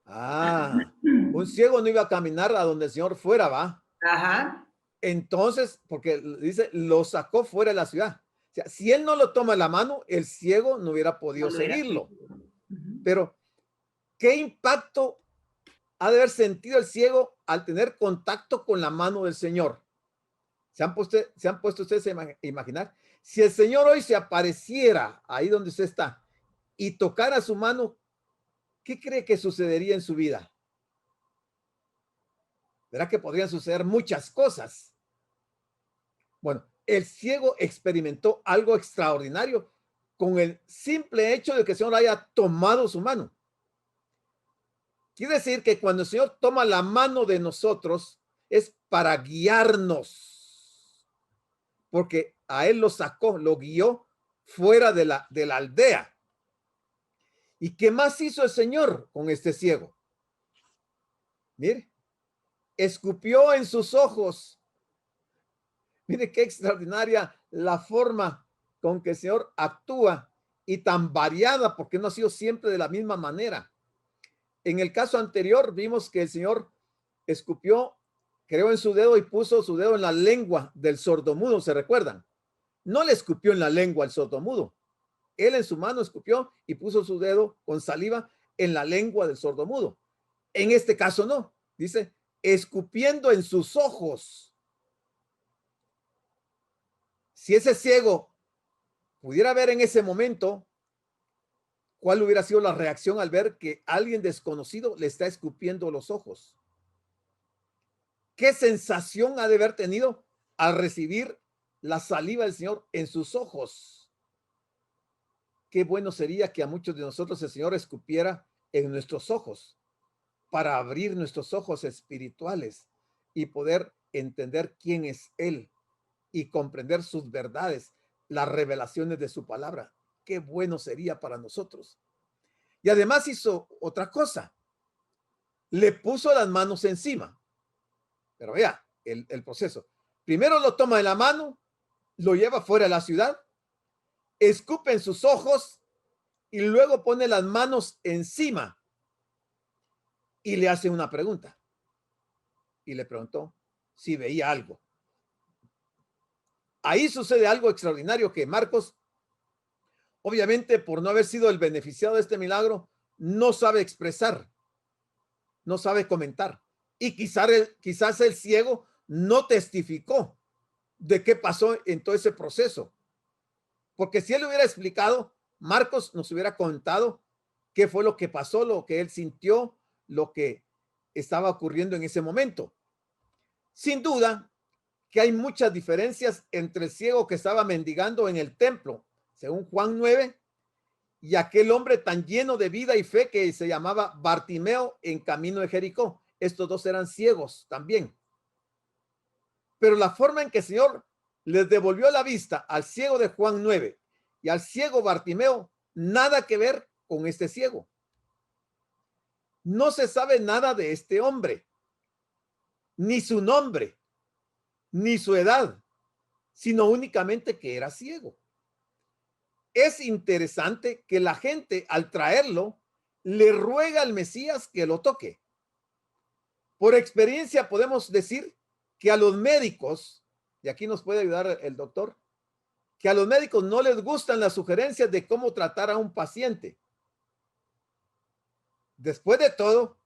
B: Ah, un ciego no iba a caminar a donde el Señor fuera, ¿va?
D: Ajá.
B: Entonces, porque dice, lo sacó fuera de la ciudad. O sea, si él no lo toma la mano, el ciego no hubiera podido seguirlo. Pero, ¿qué impacto ha de haber sentido el ciego al tener contacto con la mano del Señor? ¿Se han puesto ustedes a imaginar? Si el Señor hoy se apareciera ahí donde usted está y tocara su mano, ¿qué cree que sucedería en su vida? Verá que podrían suceder muchas cosas. Bueno, el ciego experimentó algo extraordinario con el simple hecho de que el Señor haya tomado su mano. Quiere decir que cuando el Señor toma la mano de nosotros es para guiarnos, porque a Él lo sacó, lo guió fuera de la aldea. ¿Y qué más hizo el Señor con este ciego? Mire, escupió en sus ojos. Mire qué extraordinaria la forma con que el Señor actúa y tan variada, porque no ha sido siempre de la misma manera. En el caso anterior vimos que el Señor escupió, creó en su dedo y puso su dedo en la lengua del sordomudo, ¿se recuerdan? No le escupió en la lengua al sordomudo. Él en su mano escupió y puso su dedo con saliva en la lengua del sordomudo. En este caso no, dice, escupiendo en sus ojos. Si ese ciego pudiera ver en ese momento, ¿cuál hubiera sido la reacción al ver que alguien desconocido le está escupiendo los ojos? ¿Qué sensación ha de haber tenido al recibir la saliva del Señor en sus ojos? Qué bueno sería que a muchos de nosotros el Señor escupiera en nuestros ojos para abrir nuestros ojos espirituales y poder entender quién es Él y comprender sus verdades, las revelaciones de su palabra. Qué bueno sería para nosotros. Y además hizo otra cosa. Le puso las manos encima. Pero vea el proceso. Primero lo toma de la mano, lo lleva fuera de la ciudad, escupe en sus ojos y luego pone las manos encima y le hace una pregunta. Y le preguntó si veía algo. Ahí sucede algo extraordinario que Marcos, obviamente por no haber sido el beneficiado de este milagro, no sabe expresar, no sabe comentar. Y quizás el ciego no testificó de qué pasó en todo ese proceso. Porque si él hubiera explicado, Marcos nos hubiera contado qué fue lo que pasó, lo que él sintió, lo que estaba ocurriendo en ese momento. Sin duda que hay muchas diferencias entre el ciego que estaba mendigando en el templo, según Juan 9, y aquel hombre tan lleno de vida y fe que se llamaba Bartimeo en camino de Jericó. Estos dos eran ciegos también. Pero la forma en que el Señor les devolvió la vista al ciego de Juan 9 y al ciego Bartimeo, nada que ver con este ciego. No se sabe nada de este hombre, ni su nombre, ni su edad, sino únicamente que era ciego. Es interesante que la gente al traerlo le ruega al Mesías que lo toque. Por experiencia podemos decir que a los médicos, y aquí nos puede ayudar el doctor, que a los médicos no les gustan las sugerencias de cómo tratar a un paciente. Después de todo,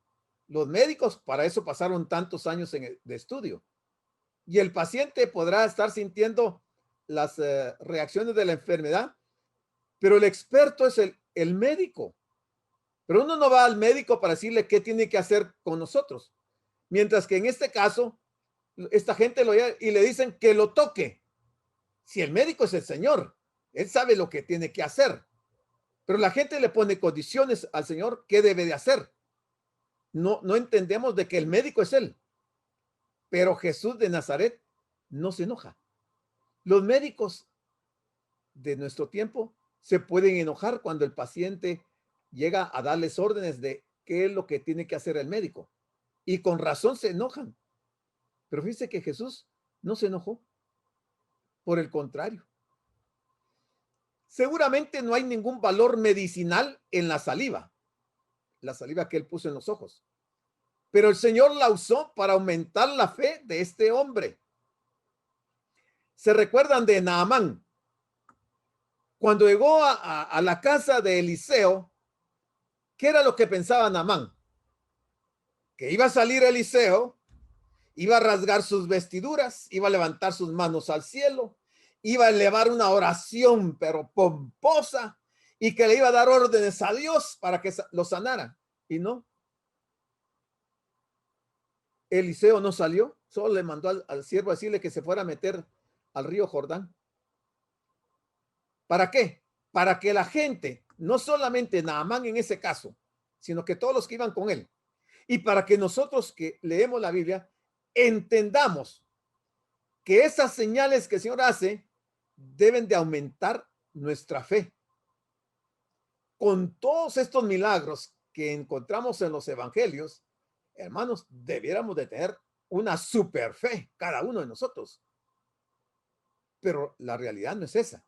B: los médicos para eso pasaron tantos años de estudio. Y el paciente podrá estar sintiendo las reacciones de la enfermedad, pero el experto es el médico. Pero uno no va al médico para decirle qué tiene que hacer con nosotros. Mientras que en este caso, esta gente lo oye y le dicen que lo toque. Si el médico es el Señor, Él sabe lo que tiene que hacer. Pero la gente le pone condiciones al Señor qué debe de hacer. No entendemos de que el médico es Él. Pero Jesús de Nazaret no se enoja. Los médicos de nuestro tiempo se pueden enojar cuando el paciente llega a darles órdenes de qué es lo que tiene que hacer el médico. Y con razón se enojan. Pero fíjense que Jesús no se enojó. Por el contrario. Seguramente no hay ningún valor medicinal en la saliva que él puso en los ojos. Pero el Señor la usó para aumentar la fe de este hombre. ¿Se recuerdan de Naamán? Cuando llegó a la casa de Eliseo, ¿qué era lo que pensaba Naamán? Que iba a salir Eliseo, iba a rasgar sus vestiduras, iba a levantar sus manos al cielo, iba a elevar una oración, pero pomposa, y que le iba a dar órdenes a Dios para que lo sanara. Y no. Eliseo no salió, solo le mandó al siervo a decirle que se fuera a meter al río Jordán. ¿Para qué? Para que la gente, no solamente Naamán en ese caso, sino que todos los que iban con él, y para que nosotros que leemos la Biblia entendamos que esas señales que el Señor hace deben de aumentar nuestra fe. Con todos estos milagros que encontramos en los evangelios, hermanos, debiéramos de tener una super fe, cada uno de nosotros. Pero la realidad no es esa.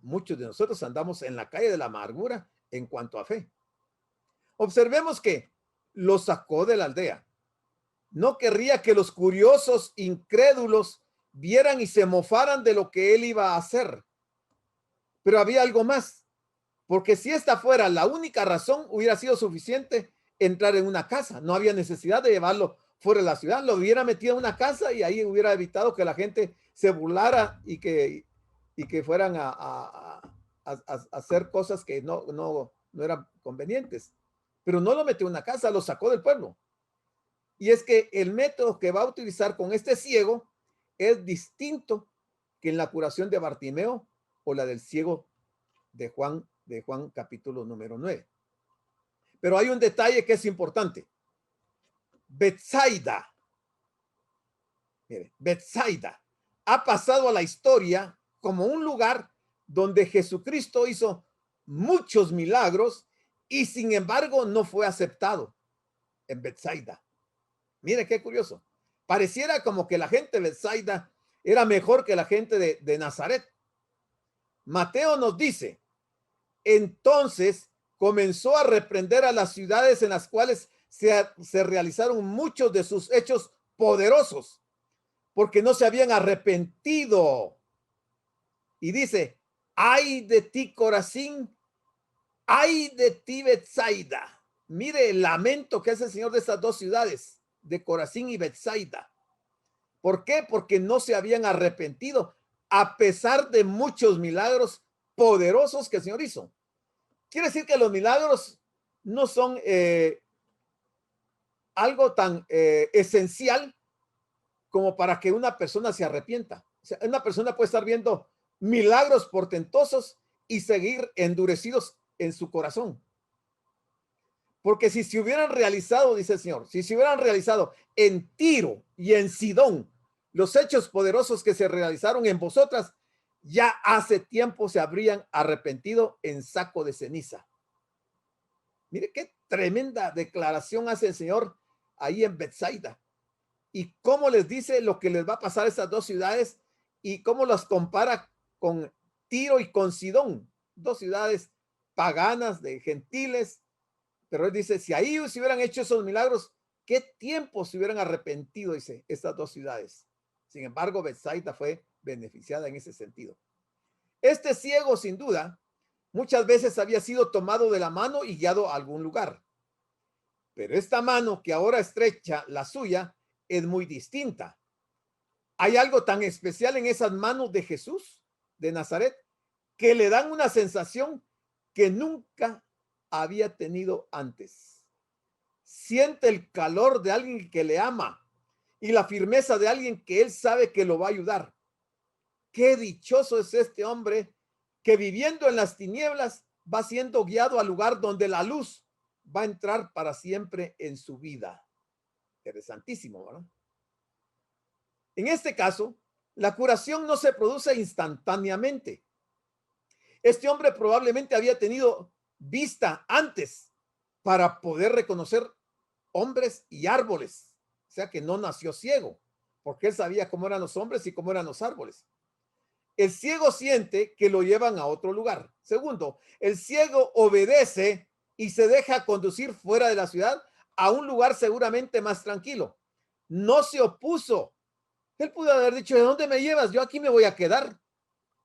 B: Muchos de nosotros andamos en la calle de la amargura en cuanto a fe. Observemos que lo sacó de la aldea. No querría que los curiosos incrédulos vieran y se mofaran de lo que él iba a hacer. Pero había algo más, porque si esta fuera la única razón, hubiera sido suficiente entrar en una casa. No había necesidad de llevarlo fuera de la ciudad. Lo hubiera metido en una casa y ahí hubiera evitado que la gente se burlara y que fueran a hacer cosas que no eran convenientes. Pero no lo metió en una casa, lo sacó del pueblo. Y es que el método que va a utilizar con este ciego es distinto que en la curación de Bartimeo o la del ciego de Juan capítulo número 9. Pero hay un detalle que es importante. Betsaida. Mire, Betsaida ha pasado a la historia como un lugar donde Jesucristo hizo muchos milagros y sin embargo no fue aceptado en Betsaida. Mire qué curioso. Pareciera como que la gente de Betsaida era mejor que la gente de Nazaret. Mateo nos dice, entonces comenzó a reprender a las ciudades en las cuales se realizaron muchos de sus hechos poderosos, porque no se habían arrepentido. Y dice, ay de ti, Corazín, ay de ti, Betsaida. Mire el lamento que hace el Señor de estas dos ciudades, de Corazín y Betsaida. ¿Por qué? Porque no se habían arrepentido, a pesar de muchos milagros poderosos que el Señor hizo. Quiere decir que los milagros no son algo tan esencial como para que una persona se arrepienta. O sea, una persona puede estar viendo milagros portentosos y seguir endurecidos en su corazón. Porque si se hubieran realizado, dice el Señor, si se hubieran realizado en Tiro y en Sidón los hechos poderosos que se realizaron en vosotras, ya hace tiempo se habrían arrepentido en saco de ceniza. Mire qué tremenda declaración hace el Señor ahí en Betsaida. Y cómo les dice lo que les va a pasar a estas dos ciudades y cómo las compara con Tiro y con Sidón, dos ciudades paganas de gentiles. Pero él dice, si ahí se hubieran hecho esos milagros, ¿qué tiempo se hubieran arrepentido? Dice, estas dos ciudades. Sin embargo, Betsaida fue beneficiada en ese sentido. Este ciego, sin duda, muchas veces había sido tomado de la mano y guiado a algún lugar. Pero esta mano que ahora estrecha la suya es muy distinta. Hay algo tan especial en esas manos de Jesús de Nazaret que le dan una sensación que nunca había tenido antes. Siente el calor de alguien que le ama y la firmeza de alguien que él sabe que lo va a ayudar. Qué dichoso es este hombre que viviendo en las tinieblas va siendo guiado al lugar donde la luz va a entrar para siempre en su vida. Interesantísimo, ¿verdad? En este caso, la curación no se produce instantáneamente. Este hombre probablemente había tenido vista antes para poder reconocer hombres y árboles. O sea que no nació ciego, porque él sabía cómo eran los hombres y cómo eran los árboles. El ciego siente que lo llevan a otro lugar. Segundo, el ciego obedece y se deja conducir fuera de la ciudad a un lugar seguramente más tranquilo. No se opuso. Él pudo haber dicho, ¿de dónde me llevas? Yo aquí me voy a quedar.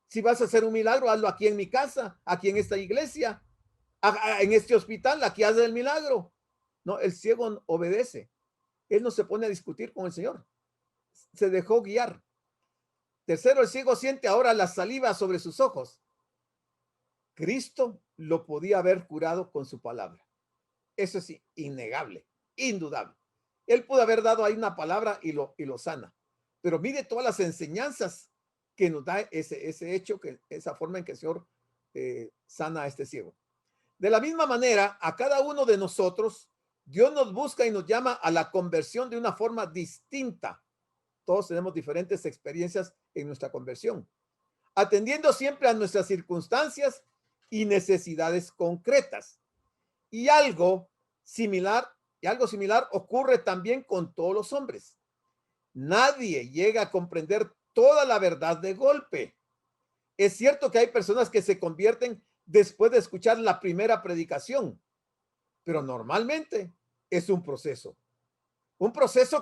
B: Si vas a hacer un milagro, hazlo aquí en mi casa, aquí en esta iglesia, en este hospital, aquí haz el milagro. No, el ciego obedece. Él no se pone a discutir con el Señor. Se dejó guiar. Tercero, el ciego siente ahora la saliva sobre sus ojos. Cristo lo podía haber curado con su palabra. Eso es innegable, indudable. Él pudo haber dado ahí una palabra y lo sana. Pero mire todas las enseñanzas que nos da ese hecho, esa forma en que el Señor sana a este ciego. De la misma manera, a cada uno de nosotros Dios nos busca y nos llama a la conversión de una forma distinta. Todos tenemos diferentes experiencias en nuestra conversión, atendiendo siempre a nuestras circunstancias y necesidades concretas. Y algo similar ocurre también con todos los hombres. Nadie llega a comprender toda la verdad de golpe. Es cierto que hay personas que se convierten después de escuchar la primera predicación, pero normalmente es un proceso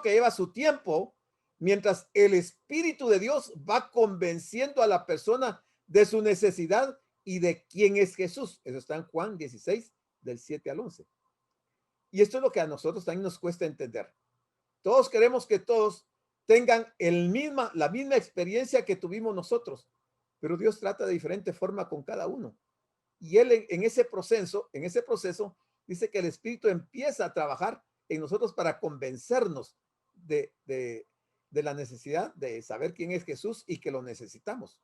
B: que lleva su tiempo, mientras el Espíritu de Dios va convenciendo a la persona de su necesidad y de quién es Jesús. Eso está en Juan 16, del 7 al 11. Y esto es lo que a nosotros también nos cuesta entender. Todos queremos que todos tengan la misma experiencia que tuvimos nosotros, pero Dios trata de diferente forma con cada uno. Y Él en ese proceso dice que el Espíritu empieza a trabajar en nosotros para convencernos de la necesidad de saber quién es Jesús y que lo necesitamos.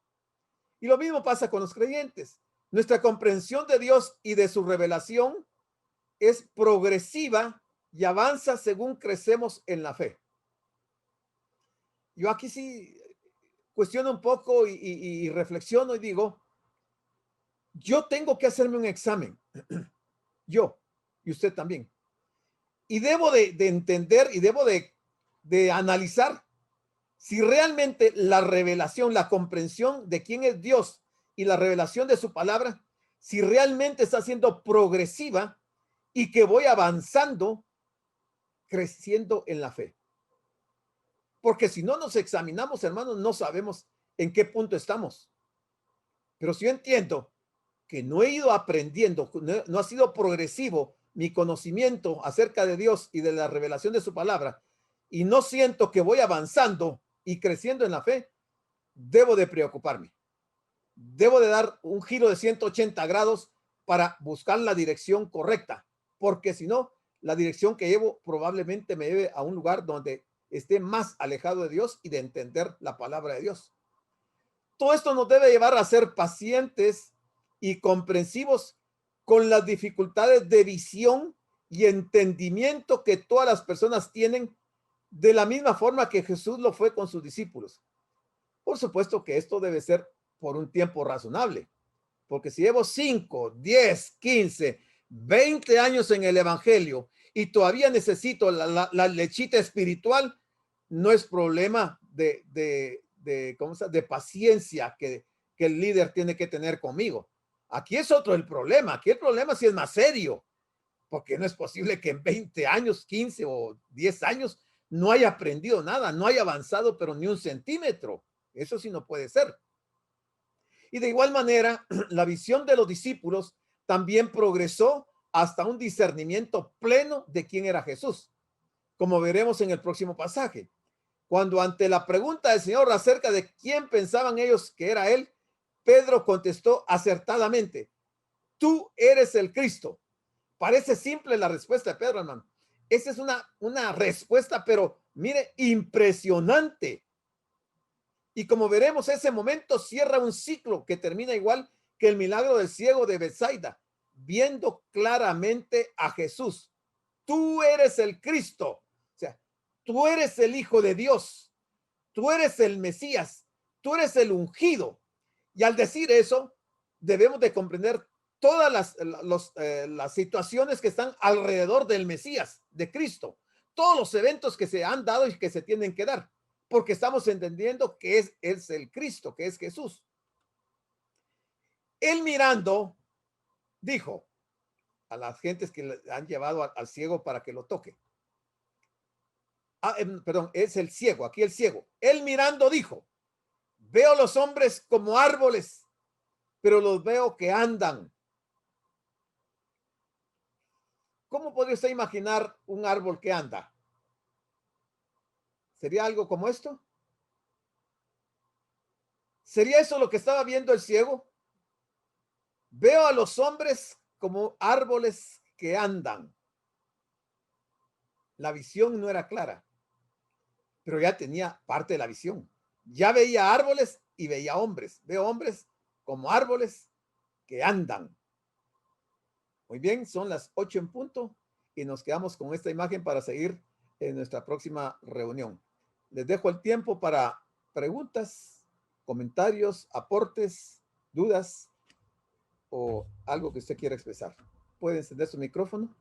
B: Y lo mismo pasa con los creyentes. Nuestra comprensión de Dios y de su revelación es progresiva y avanza según crecemos en la fe. Yo aquí sí cuestiono un poco y reflexiono y digo, yo tengo que hacerme un examen, yo y usted también. Y debo de entender y debo de analizar si realmente la revelación, la comprensión de quién es Dios y la revelación de su palabra, si realmente está siendo progresiva y que voy avanzando, creciendo en la fe. Porque si no nos examinamos, hermanos, no sabemos en qué punto estamos. Pero si yo entiendo que no he ido aprendiendo, no ha sido progresivo mi conocimiento acerca de Dios y de la revelación de su palabra, y no siento que voy avanzando y creciendo en la fe, debo de preocuparme. Debo de dar un giro de 180 grados para buscar la dirección correcta, porque si no, la dirección que llevo probablemente me lleve a un lugar donde esté más alejado de Dios y de entender la palabra de Dios. Todo esto nos debe llevar a ser pacientes y comprensivos con las dificultades de visión y entendimiento que todas las personas tienen, de la misma forma que Jesús lo fue con sus discípulos. Por supuesto que esto debe ser por un tiempo razonable, porque si llevo 5, 10, 15, 20 años en el evangelio y todavía necesito la lechita espiritual, no es problema de paciencia que el líder tiene que tener conmigo. Aquí es otro el problema. Aquí el problema sí es más serio, porque no es posible que en 20 años, 15 o 10 años no haya aprendido nada, no haya avanzado, pero ni un centímetro. Eso sí no puede ser. Y de igual manera, la visión de los discípulos también progresó hasta un discernimiento pleno de quién era Jesús, como veremos en el próximo pasaje. Cuando ante la pregunta del Señor acerca de quién pensaban ellos que era Él, Pedro contestó acertadamente: tú eres el Cristo. Parece simple la respuesta de Pedro, hermano. Esa es una respuesta, pero mire, impresionante. Y como veremos, ese momento cierra un ciclo que termina igual que el milagro del ciego de Betsaida, viendo claramente a Jesús. Tú eres el Cristo. O sea, tú eres el Hijo de Dios. Tú eres el Mesías. Tú eres el ungido. Y al decir eso, debemos de comprender todas las situaciones que están alrededor del Mesías, de Cristo. Todos los eventos que se han dado y que se tienen que dar, porque estamos entendiendo que es el Cristo, que es Jesús. Él mirando, dijo a las gentes que le han llevado al ciego para que lo toque. Perdón, es el ciego, aquí el ciego. Él mirando dijo: veo los hombres como árboles, pero los veo que andan. ¿Cómo podría usted imaginar un árbol que anda? ¿Sería algo como esto? ¿Sería eso lo que estaba viendo el ciego? Veo a los hombres como árboles que andan. La visión no era clara, pero ya tenía parte de la visión. Ya veía árboles y veía hombres. Veo hombres como árboles que andan. Muy bien, son las 8 en punto y nos quedamos con esta imagen para seguir en nuestra próxima reunión. Les dejo el tiempo para preguntas, comentarios, aportes, dudas o algo que usted quiera expresar. Puede encender su micrófono.